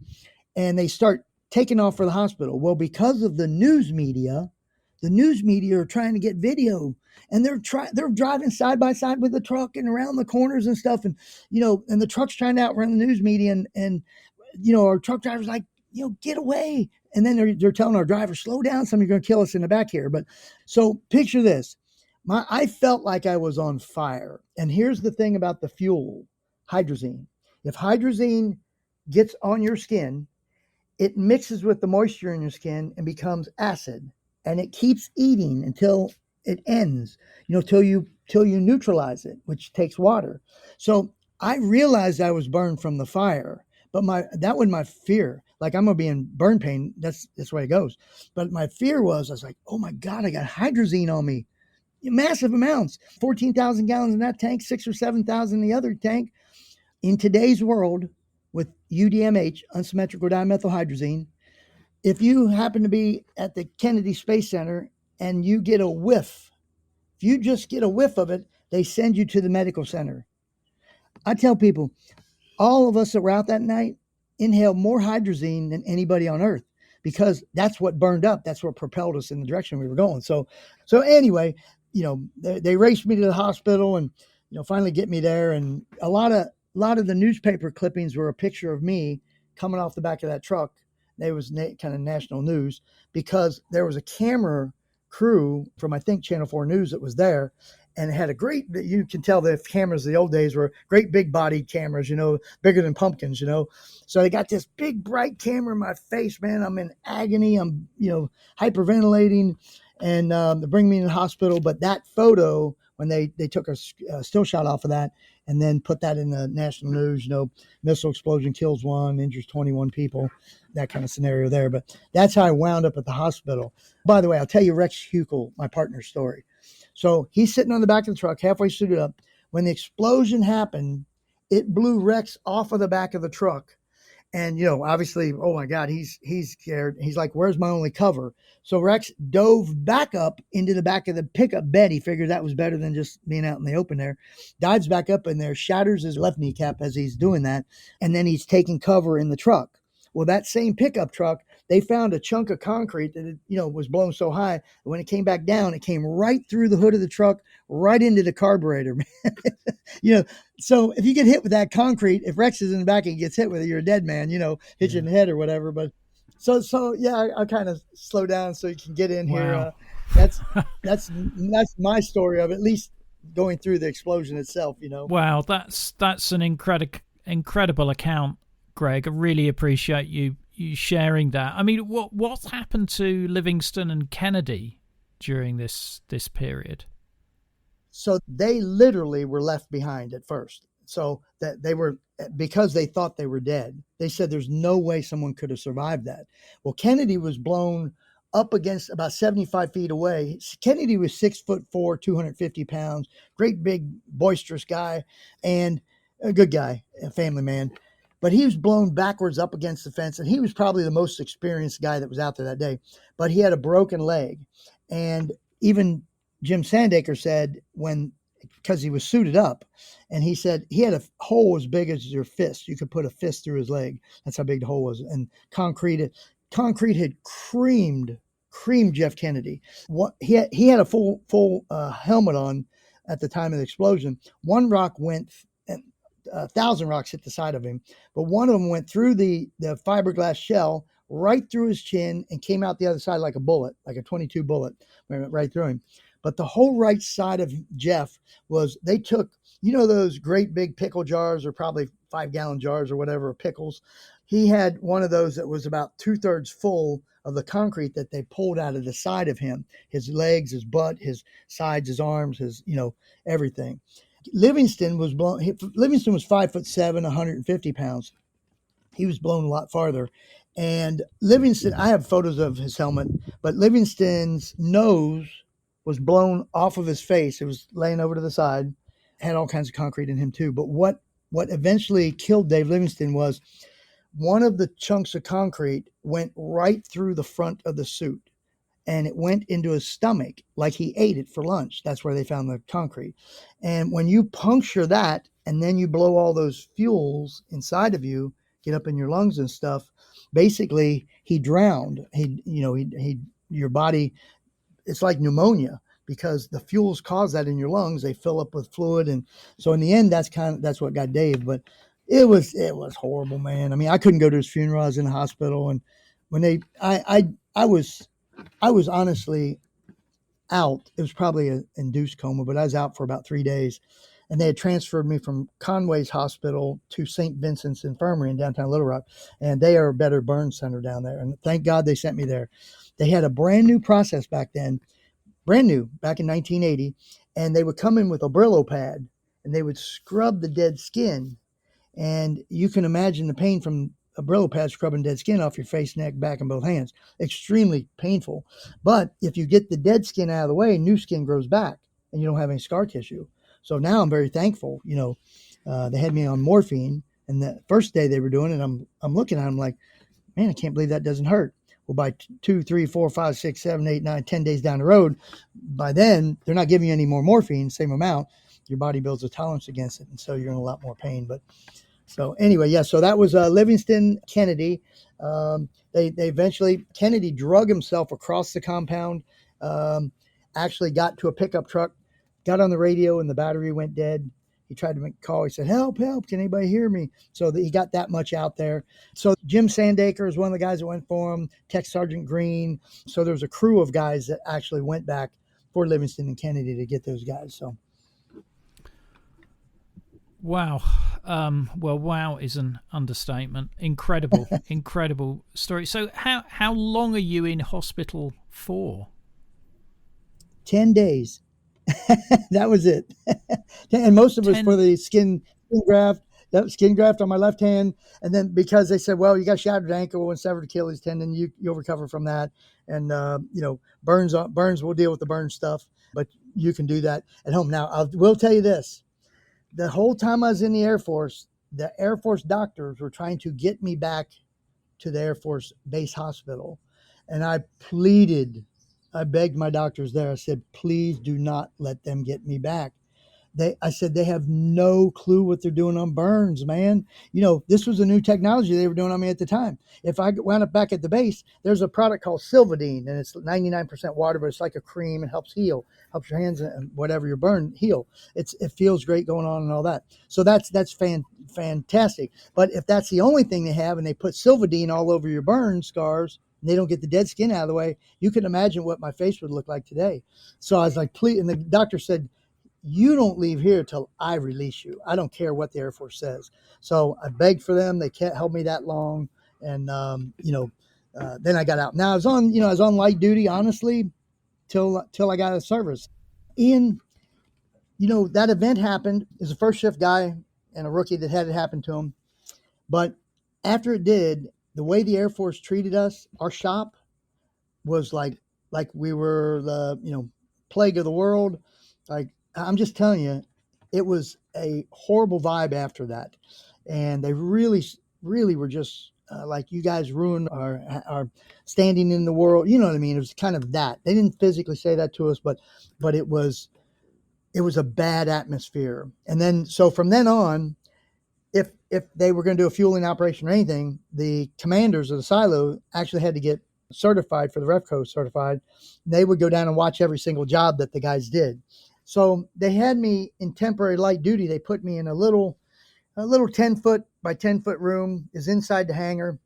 and they start taking off for the hospital. Well, because of the news media are trying to get video, and they're driving side by side with the truck and around the corners and stuff. And, and the truck's trying to outrun the news media, and our truck driver's like, get away. And then they're telling our driver, slow down. Somebody's going to kill us in the back here. But so picture this. I felt like I was on fire. And here's the thing about the fuel, hydrazine. If hydrazine gets on your skin, it mixes with the moisture in your skin and becomes acid. And it keeps eating until it ends, till you neutralize it, which takes water. So I realized I was burned from the fire. But that was my fear. Like, I'm going to be in burn pain. That's the way it goes. But my fear I was like, oh my God, I got hydrazine on me. Massive amounts. 14,000 gallons in that tank, 6,000 or 7,000 in the other tank. In today's world, with UDMH, unsymmetrical dimethylhydrazine, if you happen to be at the Kennedy Space Center and you get a whiff, if you just get a whiff of it, they send you to the medical center. I tell people, all of us that were out that night inhaled more hydrazine than anybody on Earth, because that's what burned up. That's what propelled us in the direction we were going. So anyway, they raced me to the hospital and, finally get me there. And a lot of the newspaper clippings were a picture of me coming off the back of that truck. It was kind of national news, because there was a camera crew from, I think, Channel 4 News that was there. And it had you can tell the cameras of the old days were great big bodied cameras, bigger than pumpkins, So they got this big bright camera in my face, man. I'm in agony. I'm, hyperventilating, and they bring me in the hospital. But that photo, when they took a still shot off of that and then put that in the national news, missile explosion kills 1, injures 21 people, that kind of scenario there. But that's how I wound up at the hospital. By the way, I'll tell you Rex Huckel, my partner's story. So he's sitting on the back of the truck, halfway suited up. When the explosion happened, it blew Rex off of the back of the truck. And, obviously, oh my God, he's scared. He's like, where's my only cover? So Rex dove back up into the back of the pickup bed. He figured that was better than just being out in the open there. Dives back up in there, shatters his left kneecap as he's doing that. And then he's taking cover in the truck. Well, that same pickup truck, they found a chunk of concrete that, was blown so high. When it came back down, it came right through the hood of the truck, right into the carburetor. So if you get hit with that concrete, if Rex is in the back and gets hit with it, you're a dead man, hit you in the head or whatever. But so yeah, I kind of slow down so you can get in here. That's my story of at least going through the explosion itself, Wow, that's an incredible account, Greg. I really appreciate you sharing that. I mean, what happened to Livingston and Kennedy during this period? So they literally were left behind at first. So that they were, because they thought they were dead. They said there's no way someone could have survived that. Well, Kennedy was blown up against about 75 feet away. Kennedy was 6'4", 250 pounds, great big boisterous guy, and a good guy, a family man. But he was blown backwards up against the fence, and he was probably the most experienced guy that was out there that day. But he had a broken leg. And even Jim Sandaker said, because he was suited up, and he said he had a hole as big as your fist. You could put a fist through his leg. That's how big the hole was. And concrete had creamed Jeff Kennedy. He had a full helmet on at the time of the explosion. One rock went, 1,000 rocks hit the side of him, but one of them went through the fiberglass shell right through his chin and came out the other side like a bullet, like a 22 bullet, went right through him. But the whole right side of Jeff they took, those great big pickle jars are probably 5-gallon jars or whatever of pickles. He had one of those that was about 2/3 full of the concrete that they pulled out of the side of him, his legs, his butt, his sides, his arms, his, everything. Livingston was 5'7", 150 pounds. He was blown a lot farther. And Livingston, I have photos of his helmet, but Livingston's nose was blown off of his face. It was laying over to the side, had all kinds of concrete in him too. But what eventually killed Dave Livingston was one of the chunks of concrete went right through the front of the suit, and it went into his stomach like he ate it for lunch. That's where they found the concrete. And when you puncture that and then you blow all those fuels inside of you, get up in your lungs and stuff, basically he drowned. Your body, it's like pneumonia because the fuels cause that in your lungs. They fill up with fluid. And so in the end, that's what got Dave. But it was horrible, man. I mean, I couldn't go to his funeral. I was in the hospital. And when I was honestly out. It was probably an induced coma, but I was out for about 3 days. And they had transferred me from Conway's Hospital to St. Vincent's Infirmary in downtown Little Rock. And they are a better burn center down there. And thank God they sent me there. They had a brand new process back then, back in 1980. And they would come in with a Brillo pad and they would scrub the dead skin. And you can imagine the pain from a Brillo pad scrubbing dead skin off your face, neck, back, and both hands. Extremely painful. But if you get the dead skin out of the way, new skin grows back and you don't have any scar tissue. So now I'm very thankful. They had me on morphine, and the first day they were doing it, I'm looking at them like, man, I can't believe that doesn't hurt. Well, by 2, 3, 4, 5, 6, 7, 8, 9, 10 days down the road, by then they're not giving you any more morphine, same amount. Your body builds a tolerance against it, and so you're in a lot more pain. But so anyway, yeah. So that was Livingston Kennedy. They eventually, Kennedy drug himself across the compound. Actually got to a pickup truck, got on the radio, and the battery went dead. He tried to make a call. He said, help, help. Can anybody hear me? So he got that much out there. So Jim Sandaker is one of the guys that went for him, Tech Sergeant Green. So there was a crew of guys that actually went back for Livingston and Kennedy to get those guys. So. Wow. Well, wow is an understatement. Incredible, incredible story. So how long are you in hospital for? 10 days. That was it. And most of it was for the skin graft. That skin graft on my left hand. And then because they said, well, you got shattered ankle and severed Achilles tendon, you'll recover from that. And, burns, we'll deal with the burn stuff, but you can do that at home. Now, I will tell you this. The whole time I was in the Air Force, the Air Force doctors were trying to get me back to the Air Force Base Hospital. And I begged my doctors there. I said, please do not let them get me back. I said, they have no clue what they're doing on burns, man. This was a new technology they were doing on me at the time. If I wound up back at the base, there's a product called Silvadene, and it's 99% water, but it's like a cream. It helps heal, helps your hands and whatever you burn heal. It feels great going on and all that. So that's fantastic. But if that's the only thing they have, and they put Silvadene all over your burn scars, and they don't get the dead skin out of the way, you can imagine what my face would look like today. So I was like, please. And the doctor said, you don't leave here till I release you. I don't care what the Air Force says. So I begged for them. They can't help me that long. And, then I got out. Now I was on light duty, honestly, till I got out of service. Ian, that event happened. It was a first shift guy and a rookie that had it happen to him. But after it did, the way the Air Force treated us, our shop was like we were the, plague of the world. Like, I'm just telling you, it was a horrible vibe after that. And they really, really were just like, you guys ruined our standing in the world. You know what I mean? It was kind of that. They didn't physically say that to us, but it was a bad atmosphere. And then, so from then on, if they were going to do a fueling operation or anything, the commanders of the silo actually had to get certified for the REFCO certified. They would go down and watch every single job that the guys did. So they had me in temporary light duty. They put me in a little 10-foot by 10-foot room is inside the hangar.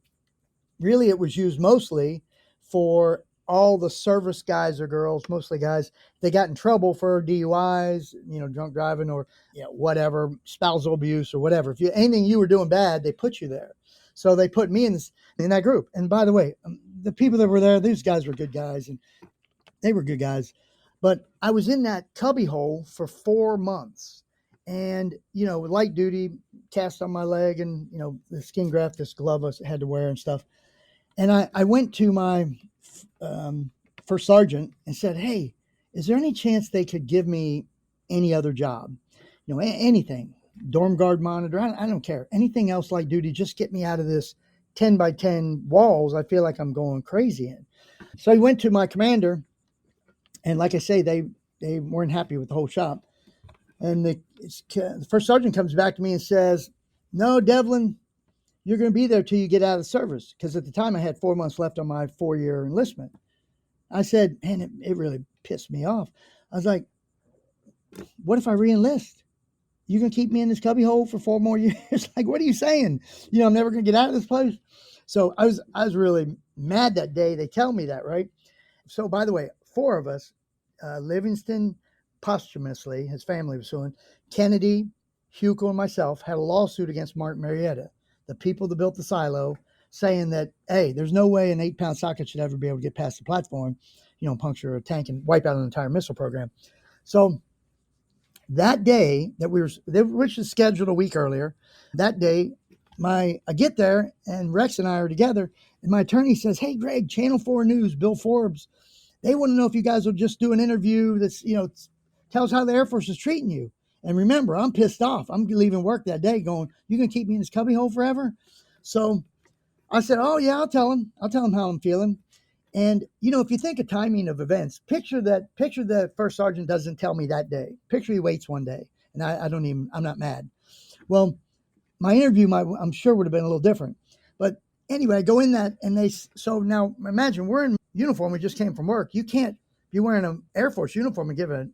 Really, it was used mostly for all the service guys or girls, mostly guys, they got in trouble for DUIs, drunk driving or whatever, spousal abuse or whatever. If anything you were doing bad, they put you there. So they put me in that group. And by the way, the people that were there, these guys were good guys, and they were good guys. But I was in that cubby hole for 4 months, and light duty, cast on my leg, and the skin graft, this glove I had to wear and stuff. And I went to my first sergeant and said, "Hey, is there any chance they could give me any other job? Anything, dorm guard monitor, I don't care. Anything else like duty, just get me out of this 10 by 10 walls. I feel like I'm going crazy in." So I went to my commander, and like I say, they weren't happy with the whole shop. And the first sergeant comes back to me and says, "No, Devlin, you're going to be there till you get out of the service." Because at the time I had 4 months left on my 4-year enlistment. I said, man, it really pissed me off. I was like, what if I re-enlist? You going to keep me in this cubbyhole for 4 more years? Like, what are you saying? I'm never going to get out of this place. So I was really mad that day. They tell me that, right? So by the way, 4 of us, Livingston posthumously, his family was suing, Kennedy, Hugo, and myself had a lawsuit against Martin Marietta, the people that built the silo, saying that, hey, there's no way an 8-pound socket should ever be able to get past the platform, puncture a tank and wipe out an entire missile program. So that day which was scheduled a week earlier, that day, I get there and Rex and I are together, and my attorney says, "Hey, Greg, Channel 4 News, Bill Forbes, they want to know if you guys will just do an interview that's, tells how the Air Force is treating you." And remember, I'm pissed off. I'm leaving work that day going, "You going to keep me in this cubbyhole forever?" So I said, "Oh, yeah, I'll tell him how I'm feeling." And, if you think of timing of events, picture the first sergeant doesn't tell me that day. Picture he waits one day, and I'm not mad. Well, my interview, I'm sure would have been a little different. But anyway, I go in that, and so now imagine we're in uniform. We just came from work. You can't be wearing an Air Force uniform and give an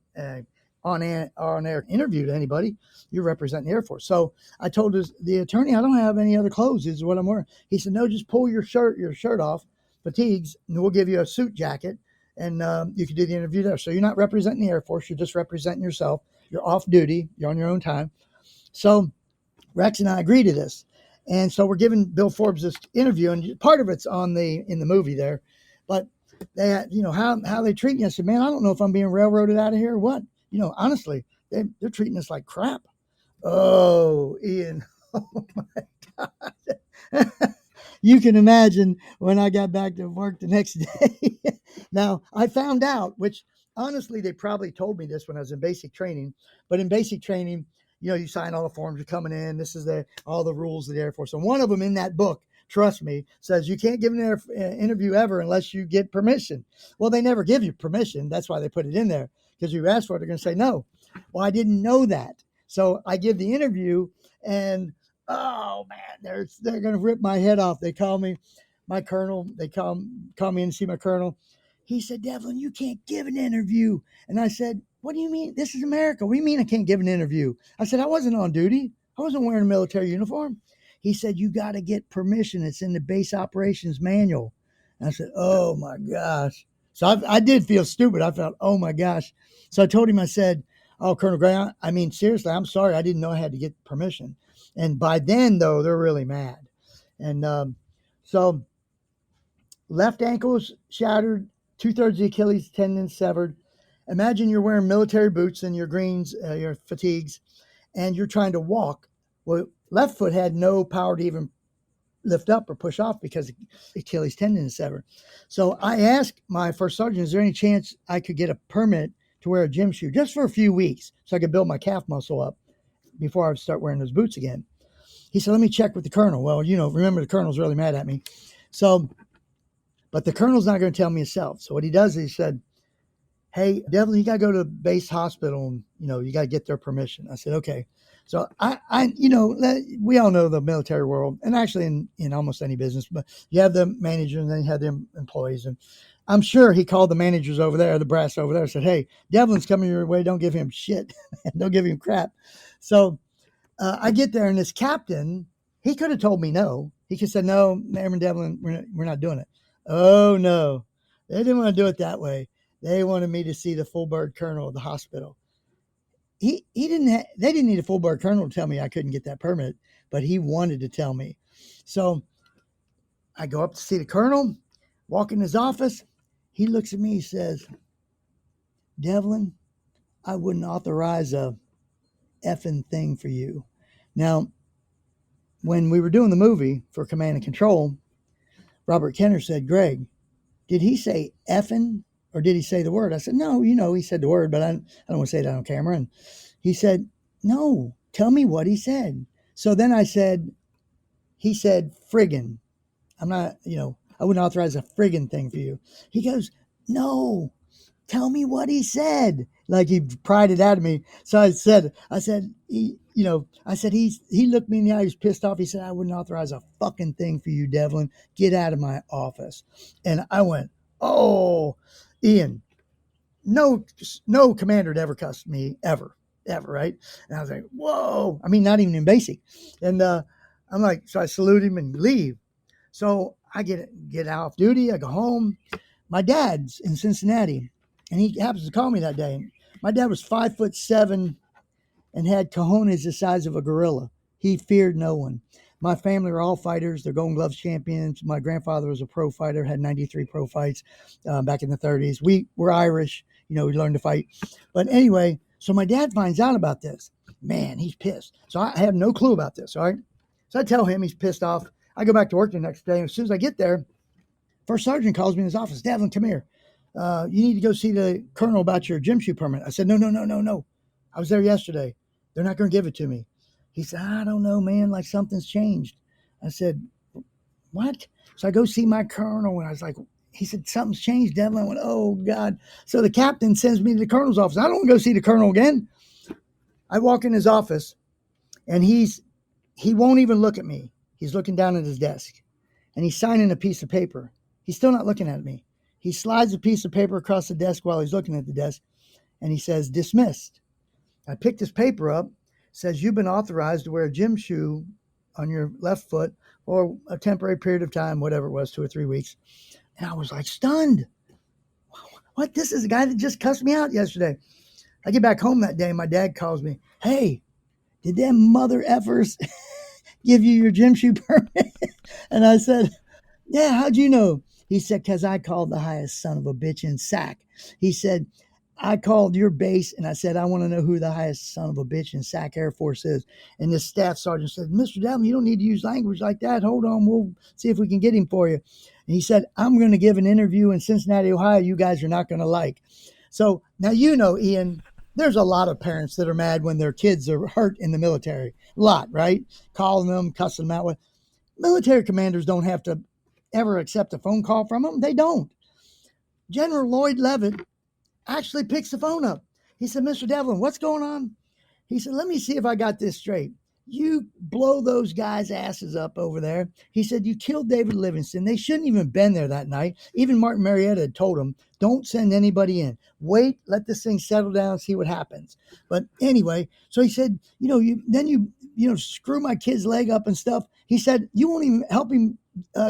on-air interview to anybody. You're representing the Air Force. So I told the attorney, "I don't have any other clothes. This is what I'm wearing." He said, "No, just pull your shirt off, fatigues, and we'll give you a suit jacket, and you can do the interview there. So you're not representing the Air Force. You're just representing yourself. You're off duty. You're on your own time." So Rex and I agree to this. And so we're giving Bill Forbes this interview, and part of it's in the movie there. But they had, how they treat you. I said, "Man, I don't know if I'm being railroaded out of here or what. Honestly, they're treating us like crap." Oh, Ian. Oh my God. You can imagine when I got back to work the next day. Now, I found out, which honestly, they probably told me this when I was in basic training, but in basic training, you sign all the forms, you're coming in. This is all the rules of the Air Force. And one of them in that book, trust me, says you can't give an interview ever unless you get permission. Well, they never give you permission. That's why they put it in there, because you ask for it, they're going to say no. Well, I didn't know that. So I give the interview, and oh man, they're going to rip my head off. They call me my colonel. They call me in to see my colonel. He said, "Devlin, you can't give an interview." And I said, "What do you mean? This is America. What do you mean I can't give an interview?" I said, "I wasn't on duty. I wasn't wearing a military uniform." He said, "You got to get permission. It's in the base operations manual." And I said, "Oh my gosh." So I did feel stupid. I felt, oh my gosh. So I told him, I said, "Oh, Colonel Gray, I mean, seriously, I'm sorry. I didn't know I had to get permission." And by then, though, they're really mad. And so left ankle's shattered, 2/3 of the Achilles tendon severed. Imagine you're wearing military boots and your greens, your fatigues, and you're trying to walk. Well, left foot had no power to even lift up or push off because the Achilles tendon is severed. So I asked my first sergeant, "Is there any chance I could get a permit to wear a gym shoe just for a few weeks so I could build my calf muscle up before I start wearing those boots again?" He said, "Let me check with the colonel." Well, remember the colonel's really mad at me. So, but the colonel's not going to tell me himself. So what he does is he said, "Hey, Devlin, you got to go to base hospital and, you got to get their permission." I said, "Okay." So we all know the military world, and actually in almost any business, but you have the manager and then you have the employees. And I'm sure he called the managers over there, the brass over there, said, "Hey, Devlin's coming your way. Don't give him shit. Don't give him crap." So I get there, and this captain, he could have told me no. He could have said, "No, Airman Devlin, we're not doing it." Oh, no. They didn't want to do it that way. They wanted me to see the full bird colonel of the hospital. He didn't they didn't need a full bird colonel to tell me I couldn't get that permit, but he wanted to tell me. So I go up to see the colonel, walk in his office. He looks at me, he says, Devlin, I wouldn't authorize a effing thing for you. Now, when we were doing the movie for Command and Control, Robert Kenner said, Greg, did he say effing or did he say the word? I said, no, he said the word, but I don't want to say that on camera. And he said, no, tell me what he said. So then I said, he said, friggin'. I'm not, I wouldn't authorize a friggin' thing for you. He goes, no, tell me what he said. Like he pried it out of me. So I said, he looked me in the eye. He was pissed off. He said, I wouldn't authorize a fucking thing for you, Devlin. Get out of my office. And I went, oh, Ian, no commander had ever cussed me ever, right? And I was like, whoa. I mean, not even in basic. And I'm like, so I salute him and leave. So I get off duty. I go home. My dad's in Cincinnati, and he happens to call me that day. My dad was 5'7" and had cojones the size of a gorilla. He feared no one. My family were all fighters. They're Golden Gloves champions. My grandfather was a pro fighter, had 93 pro fights back in the 30s. We were Irish. We learned to fight. But anyway, so my dad finds out about this. Man, he's pissed. So I have no clue about this, all right? So I tell him he's pissed off. I go back to work the next day. And as soon as I get there, first sergeant calls me in his office. Devlin, come here. You need to go see the colonel about your gym shoe permit. I said, no. I was there yesterday. They're not going to give it to me. He said, I don't know, man. Like something's changed. I said, what? So I go see my colonel, and I was like, he said, something's changed, Devlin. I went, oh, God. So the captain sends me to the colonel's office. I don't want to go see the colonel again. I walk in his office, and he won't even look at me. He's looking down at his desk, and he's signing a piece of paper. He's still not looking at me. He slides a piece of paper across the desk while he's looking at the desk, and he says, dismissed. I picked this paper up. Says you've been authorized to wear a gym shoe on your left foot for a temporary period of time, whatever it was, 2 or 3 weeks. And I was like stunned. What? This is a guy that just cussed me out yesterday. I get back home that day, and my dad calls me. Hey, did them mother effers give you your gym shoe permit? And I said, yeah, how'd you know? He said, because I called the highest son of a bitch in SAC. He said, I called your base and I said, I want to know who the highest son of a bitch in SAC Air Force is. And the staff sergeant said, Mr. Devlin, you don't need to use language like that. Hold on, we'll see if we can get him for you. And he said, I'm going to give an interview in Cincinnati, Ohio, you guys are not going to like. So now, Ian, there's a lot of parents that are mad when their kids are hurt in the military. A lot, right? Calling them, cussing them out. Military commanders don't have to ever accept a phone call from them. They don't. General Lloyd Levitt actually picks the phone up. He said, Mr. Devlin, what's going on? He said, let me see if I got this straight. You blow those guys' asses up over there. He said, you killed David Livingston. They shouldn't even been there that night. Even Martin Marietta had told him, don't send anybody in. Wait, let this thing settle down, see what happens. But anyway, so he said, you screw my kid's leg up and stuff. He said, you won't even help him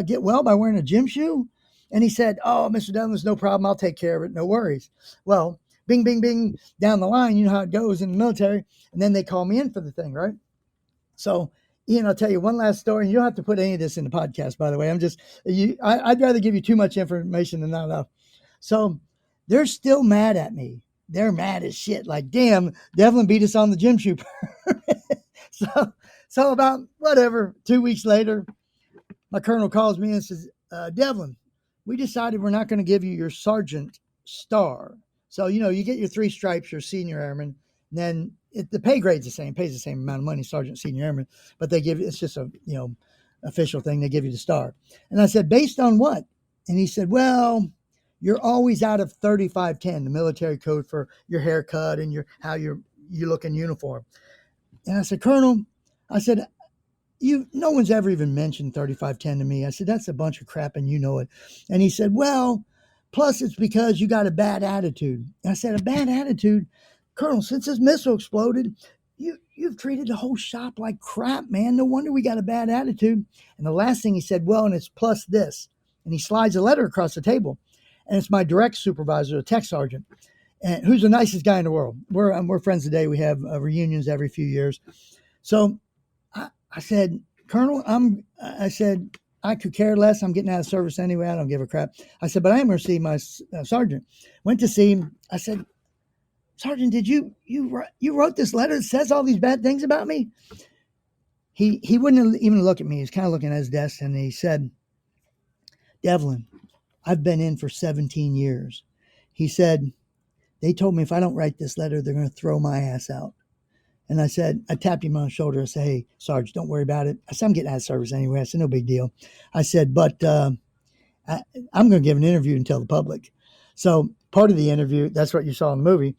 get well by wearing a gym shoe? And he said, oh, Mr. Devlin, there's no problem. I'll take care of it. No worries. Well, bing, bing, bing, down the line, you know how it goes in the military. And then they call me in for the thing, right? So, Ian, I'll tell you one last story. And you don't have to put any of this in the podcast, by the way. I'd rather give you too much information than not enough. So they're still mad at me. They're mad as shit. Like, damn, Devlin beat us on the gym shoe. So about 2 weeks later, my colonel calls me and says, Devlin, we decided we're not going to give you your sergeant star. So, you get your 3 stripes, your senior airman. And then the pay grade's the same, pays the same amount of money, sergeant, senior airman. But they give it's just a, official thing. They give you the star. And I said, based on what? And he said, well, you're always out of 3510, the military code for your haircut and how you look in uniform. And I said, Colonel, no one's ever even mentioned 3510 to me. I said, that's a bunch of crap and you know it. And he said, well, plus it's because you got a bad attitude. And I said, a bad attitude? Colonel, since this missile exploded, you've treated the whole shop like crap, man. No wonder we got a bad attitude. And the last thing he said, well, and it's plus this. And he slides a letter across the table. And it's my direct supervisor, a tech sergeant, and who's the nicest guy in the world. We're friends today. We have reunions every few years. So I said, Colonel, I said, I could care less. I'm getting out of service anyway. I don't give a crap. I said, but I am going to see my sergeant. Went to see him. I said, Sergeant, did you wrote this letter that says all these bad things about me? He wouldn't even look at me. He's kind of looking at his desk, and he said, Devlin, I've been in for 17 years. He said, they told me if I don't write this letter, they're going to throw my ass out. And I said, I tapped him on the shoulder. I said, hey, Sarge, don't worry about it. I said, I'm getting out of service anyway. I said, no big deal. I said, but I'm going to give an interview and tell the public. So part of the interview, that's what you saw in the movie.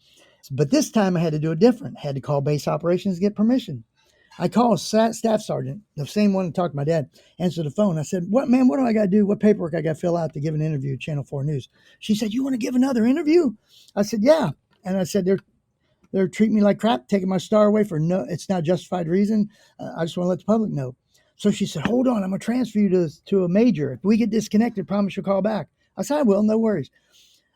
But this time I had to do it different. I had to call base operations to get permission. I called a staff sergeant, the same one that talked to my dad, answered the phone. I said, what do I got to do? What paperwork I got to fill out to give an interview at Channel 4 News? She said, you want to give another interview? I said, yeah. And I said, they're treating me like crap, taking my star away for no, it's not justified reason. I just want to let the public know. So she said, hold on, I'm going to transfer you to a major. If we get disconnected, promise you'll call back. I said, I will, no worries.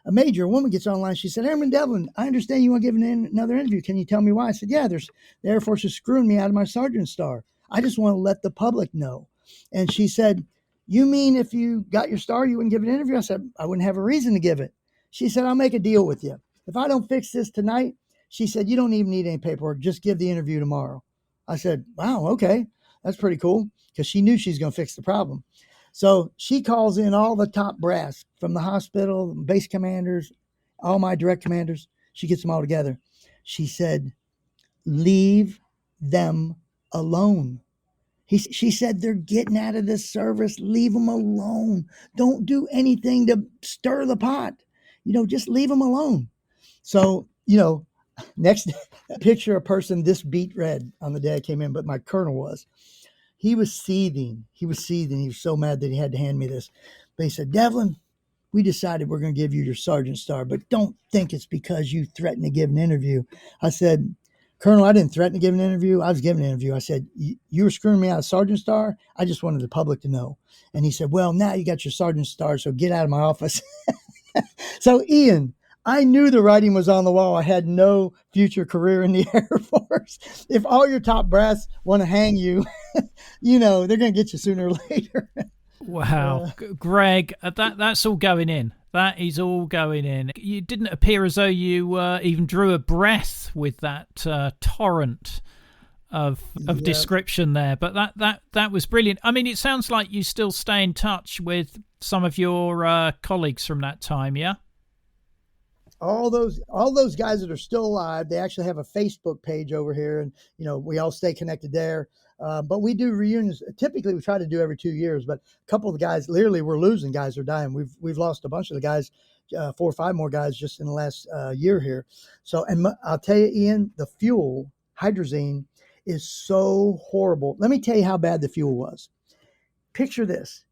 A major, a woman gets online. She said, Airman Devlin, I understand you want to give another interview. Can you tell me why? I said, yeah, the Air Force is screwing me out of my sergeant star. I just want to let the public know. And she said, you mean if you got your star, you wouldn't give an interview? I said, I wouldn't have a reason to give it. She said, I'll make a deal with you. If I don't fix this tonight, she said, you don't even need any paperwork. Just give the interview tomorrow. I said, wow, okay. That's pretty cool, because she knew she's going to fix the problem. So she calls in all the top brass from the hospital, base commanders, all my direct commanders. She gets them all together. She said, leave them alone. She said, they're getting out of this service. Leave them alone. Don't do anything to stir the pot. Just leave them alone. So, next picture a person this beat red on the day I came in, but my colonel was. He was seething. He was so mad that he had to hand me this. But he said, Devlin, we decided we're going to give you your sergeant star, but don't think it's because you threatened to give an interview. I said, Colonel, I didn't threaten to give an interview. I was giving an interview. I said, you were screwing me out of sergeant star. I just wanted the public to know. And he said, well, now you got your sergeant star, so get out of my office. So, Ian, I knew the writing was on the wall. I had no future career in the Air Force. If all your top brass want to hang you, they're going to get you sooner or later. Wow. Greg, that's all going in. That is all going in. You didn't appear as though you even drew a breath with that torrent of description there. But that was brilliant. I mean, it sounds like you still stay in touch with some of your colleagues from that time, yeah? All those guys that are still alive, they actually have a Facebook page over here, and we all stay connected there. But we do reunions. Typically, we try to do every 2 years. But a couple of the guys, literally, we're losing guys are dying. We've lost a bunch of the guys, 4 or 5 more guys just in the last year here. So, and I'll tell you, Ian, the fuel, hydrazine, is so horrible. Let me tell you how bad the fuel was. Picture this: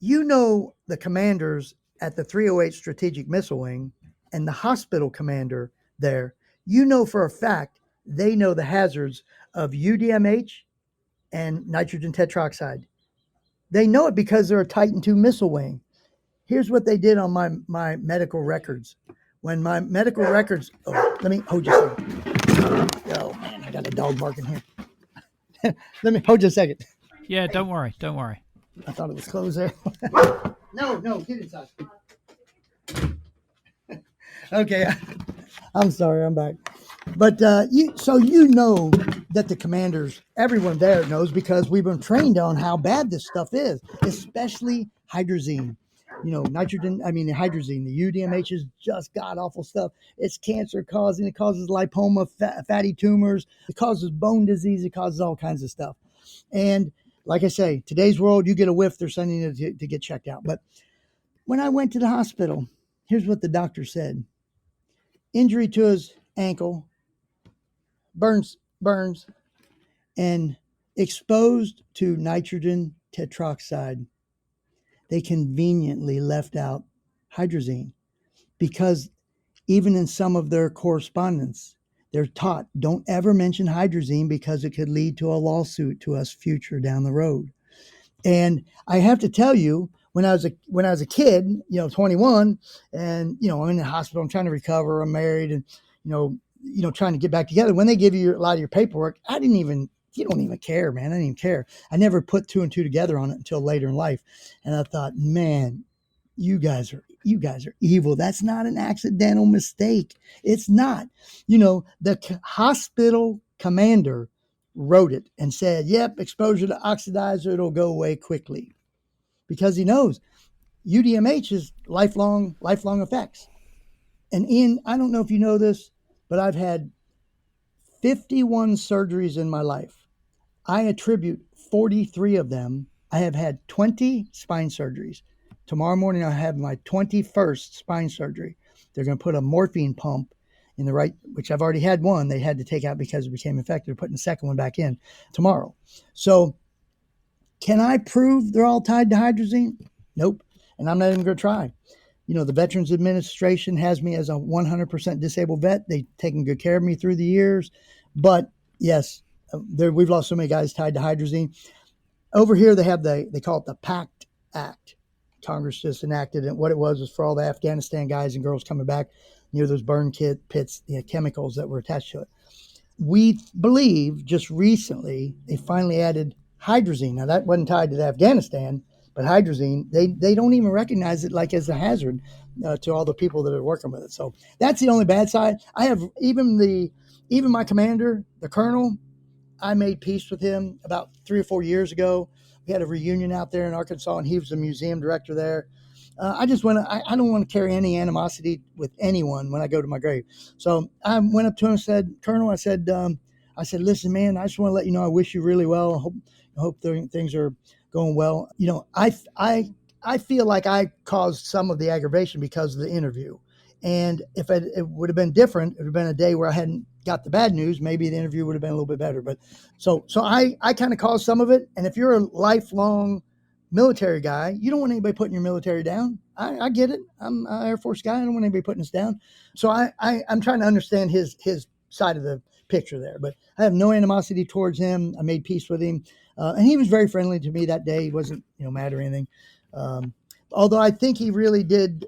the commanders at the 308 Strategic Missile Wing and the hospital commander there, for a fact, they know the hazards of UDMH and nitrogen tetroxide. They know it because they're a Titan II missile wing. Here's what they did on my medical records. When my medical records, let me hold just a second. Oh man, I got a dog barking here. Let me hold just a second. Yeah, don't worry. I thought it was closed there. No, get inside. Okay, I'm sorry, I'm back. But that the commanders, everyone there knows, because we've been trained on how bad this stuff is, especially hydrazine. Hydrazine, the UDMH is just god-awful stuff. It's cancer causing, it causes lipoma, fatty tumors, it causes bone disease, it causes all kinds of stuff. And like I say, today's world, you get a whiff, they're sending you to get checked out. But when I went to the hospital, here's what the doctor said. Injury to his ankle, burns, and exposed to nitrogen tetroxide. They conveniently left out hydrazine, because even in some of their correspondence, they're taught, don't ever mention hydrazine because it could lead to a lawsuit to us future down the road. And I have to tell you, when I was a kid, 21, and I'm in the hospital, I'm trying to recover, I'm married, and trying to get back together. When they give you a lot of your paperwork, you don't even care, man. I didn't even care. I never put two and two together on it until later in life. And I thought, man, you guys are evil. That's not an accidental mistake. It's not. The hospital commander wrote it and said, yep, exposure to oxidizer, it'll go away quickly, because he knows UDMH is lifelong effects. And Ian, I don't know if you know this, but I've had 51 surgeries in my life. I attribute 43 of them. I have had 20 spine surgeries. Tomorrow morning, I have my 21st spine surgery. They're going to put a morphine pump in the right, which I've already had one. They had to take out because it became infected. They're putting the second one back in tomorrow. So can I prove they're all tied to hydrazine? Nope. And I'm not even going to try. The Veterans Administration has me as a 100% disabled vet. They've taken good care of me through the years. But yes, we've lost so many guys tied to hydrazine. Over here, they call it the PACT Act. Congress just enacted it. What it was for all the Afghanistan guys and girls coming back near those burn pits, the chemicals that were attached to it. We believe just recently they finally added hydrazine. Now, that wasn't tied to Afghanistan, but hydrazine, they don't even recognize it like as a hazard to all the people that are working with it. So that's the only bad side. I have even my commander, the colonel, I made peace with him about 3 or 4 years ago. We had a reunion out there in Arkansas, and he was the museum director there. I don't want to carry any animosity with anyone when I go to my grave. So I went up to him and said, Colonel, I said, listen, man, I just want to let you know I wish you really well. I hope things are going well. I feel like I caused some of the aggravation because of the interview. And if it would have been different, it would have been a day where I hadn't got the bad news, maybe the interview would have been a little bit better. But so I kind of caused some of it. And if you're a lifelong military guy, you don't want anybody putting your military down. I get it. I'm an Air Force guy. I don't want anybody putting us down. So I'm trying to understand his side of the picture there. But I have no animosity towards him. I made peace with him. And he was very friendly to me that day. He wasn't, mad or anything. Although I think he really didn't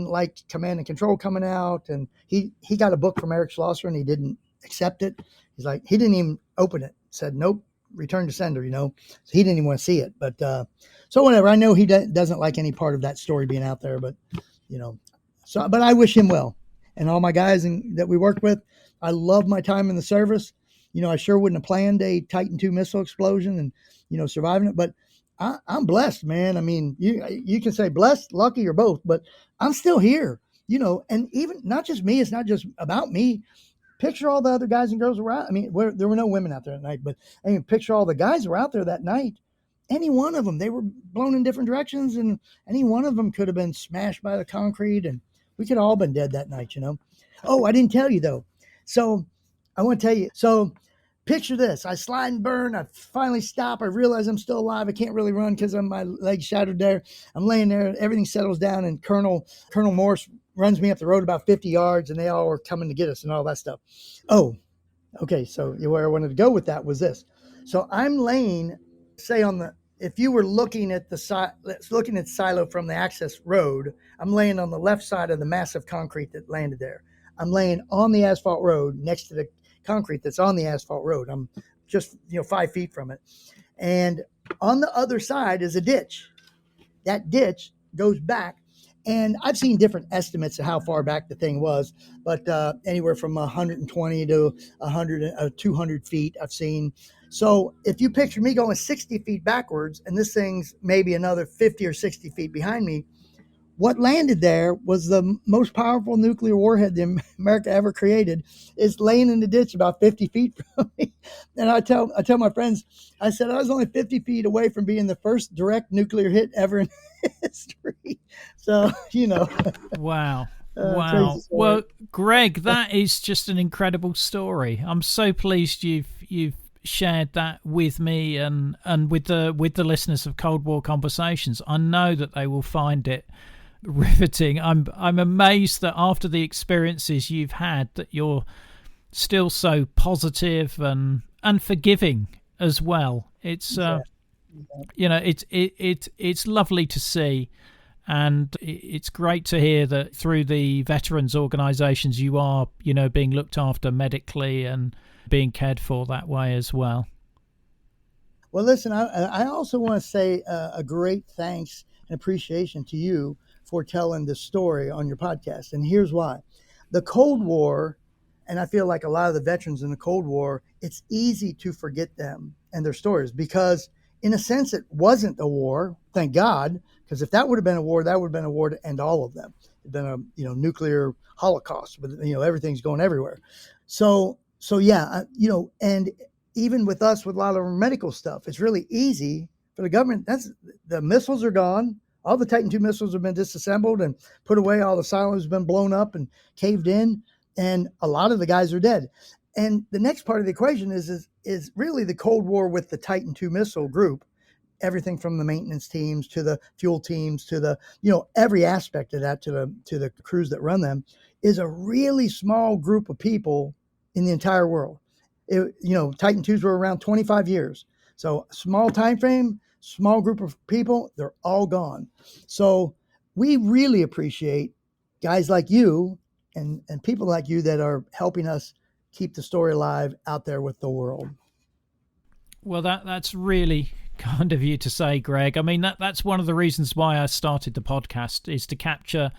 like command and control coming out. And he got a book from Eric Schlosser and he didn't accept it. He's like, he didn't even open it. Said, nope, return to sender, So he didn't even want to see it. But so whatever, I know he doesn't like any part of that story being out there, but but I wish him well. And all my guys that we worked with, I love my time in the service. I sure wouldn't have planned a Titan II missile explosion and, surviving it, but I'm blessed, man. I mean, you can say blessed, lucky, or both, but I'm still here, and even not just me. It's not just about me. Picture all the other guys and girls who were out. I mean, there were no women out there at night, but I mean, picture all the guys who were out there that night. Any one of them, they were blown in different directions, and any one of them could have been smashed by the concrete, and we could have all been dead that night, Oh, I didn't tell you though. So I want to tell you. So picture this. I slide and burn. I finally stop. I realize I'm still alive. I can't really run because my legs shattered there. I'm laying there. Everything settles down, and Colonel Morse runs me up the road about 50 yards, and they all were coming to get us and all that stuff. Oh, okay. So where I wanted to go with that was this. So I'm laying, say if you were looking at the silo from the access road, I'm laying on the left side of the massive concrete that landed there. I'm laying on the asphalt road next to the concrete that's on the asphalt road. I'm just 5 feet from it, and on the other side is a ditch. That ditch goes back, and I've seen different estimates of how far back the thing was, but anywhere from 120 to 100, 200 feet I've seen. So if you picture me going 60 feet backwards, and this thing's maybe another 50 or 60 feet behind me, what landed there was the most powerful nuclear warhead America ever created. Is laying in the ditch about 50 feet from me. And I tell my friends, I said, I was only 50 feet away from being the first direct nuclear hit ever in history. So, Wow. Wow. Well, Greg, that is just an incredible story. I'm so pleased you've shared that with me and with the listeners of Cold War Conversations. I know that they will find it riveting. I'm amazed that after the experiences you've had, that you're still so positive and forgiving as well. It's It's lovely to see. And it's great to hear that through the veterans organisations you are, being looked after medically and being cared for that way as well. Well, listen, I also want to say a great thanks and appreciation to you for telling this story on your podcast. And here's why. The Cold War, and I feel like a lot of the veterans in the Cold War, it's easy to forget them and their stories because, in a sense, it wasn't a war, thank God. Because if that would have been a war, that would have been a war to end all of them. It'd been a nuclear holocaust, but everything's going everywhere. So yeah, and even with us, with a lot of our medical stuff, it's really easy for the government. The missiles are gone. All the Titan II missiles have been disassembled and put away. All the silos have been blown up and caved in, and a lot of the guys are dead. And the next part of the equation is really the Cold War with the Titan II missile group. Everything from the maintenance teams to the fuel teams to the, every aspect of that to the crews that run them is a really small group of people in the entire world. Titan IIs were around 25 years. So small time frame, small group of people, they're all gone. So we really appreciate guys like you and people like you that are helping us keep the story alive out there with the world. Well, that's really kind of you to say, Greg. I mean, that's one of the reasons why I started the podcast, is to capture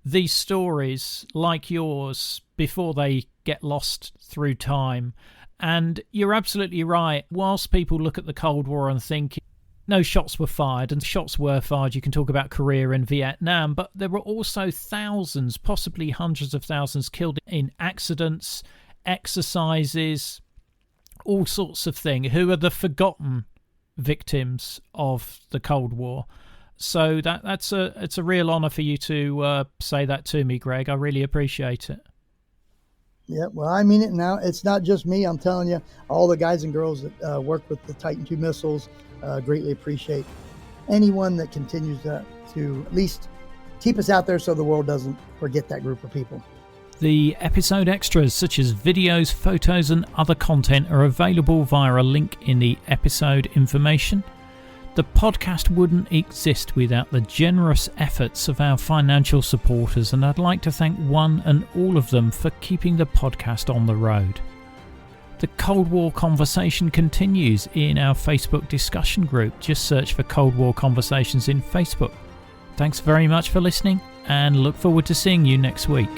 these stories like yours before they get lost through time. And you're absolutely right. Whilst people look at the Cold War and think no shots were fired, and shots were fired, you can talk about Korea and Vietnam, but there were also thousands, possibly hundreds of thousands killed in accidents, exercises, all sorts of things, who are the forgotten victims of the Cold War. So it's a real honour for you to say that to me, Greg. I really appreciate it. Yeah, well, I mean it now. It's not just me. I'm telling you, all the guys and girls that work with the Titan II missiles greatly appreciate anyone that continues to at least keep us out there so the world doesn't forget that group of people. The episode extras, such as videos, photos and other content, are available via a link in the episode information. The podcast wouldn't exist without the generous efforts of our financial supporters, and I'd like to thank one and all of them for keeping the podcast on the road. The Cold War conversation continues in our Facebook discussion group. Just search for Cold War Conversations in Facebook. Thanks very much for listening, and look forward to seeing you next week.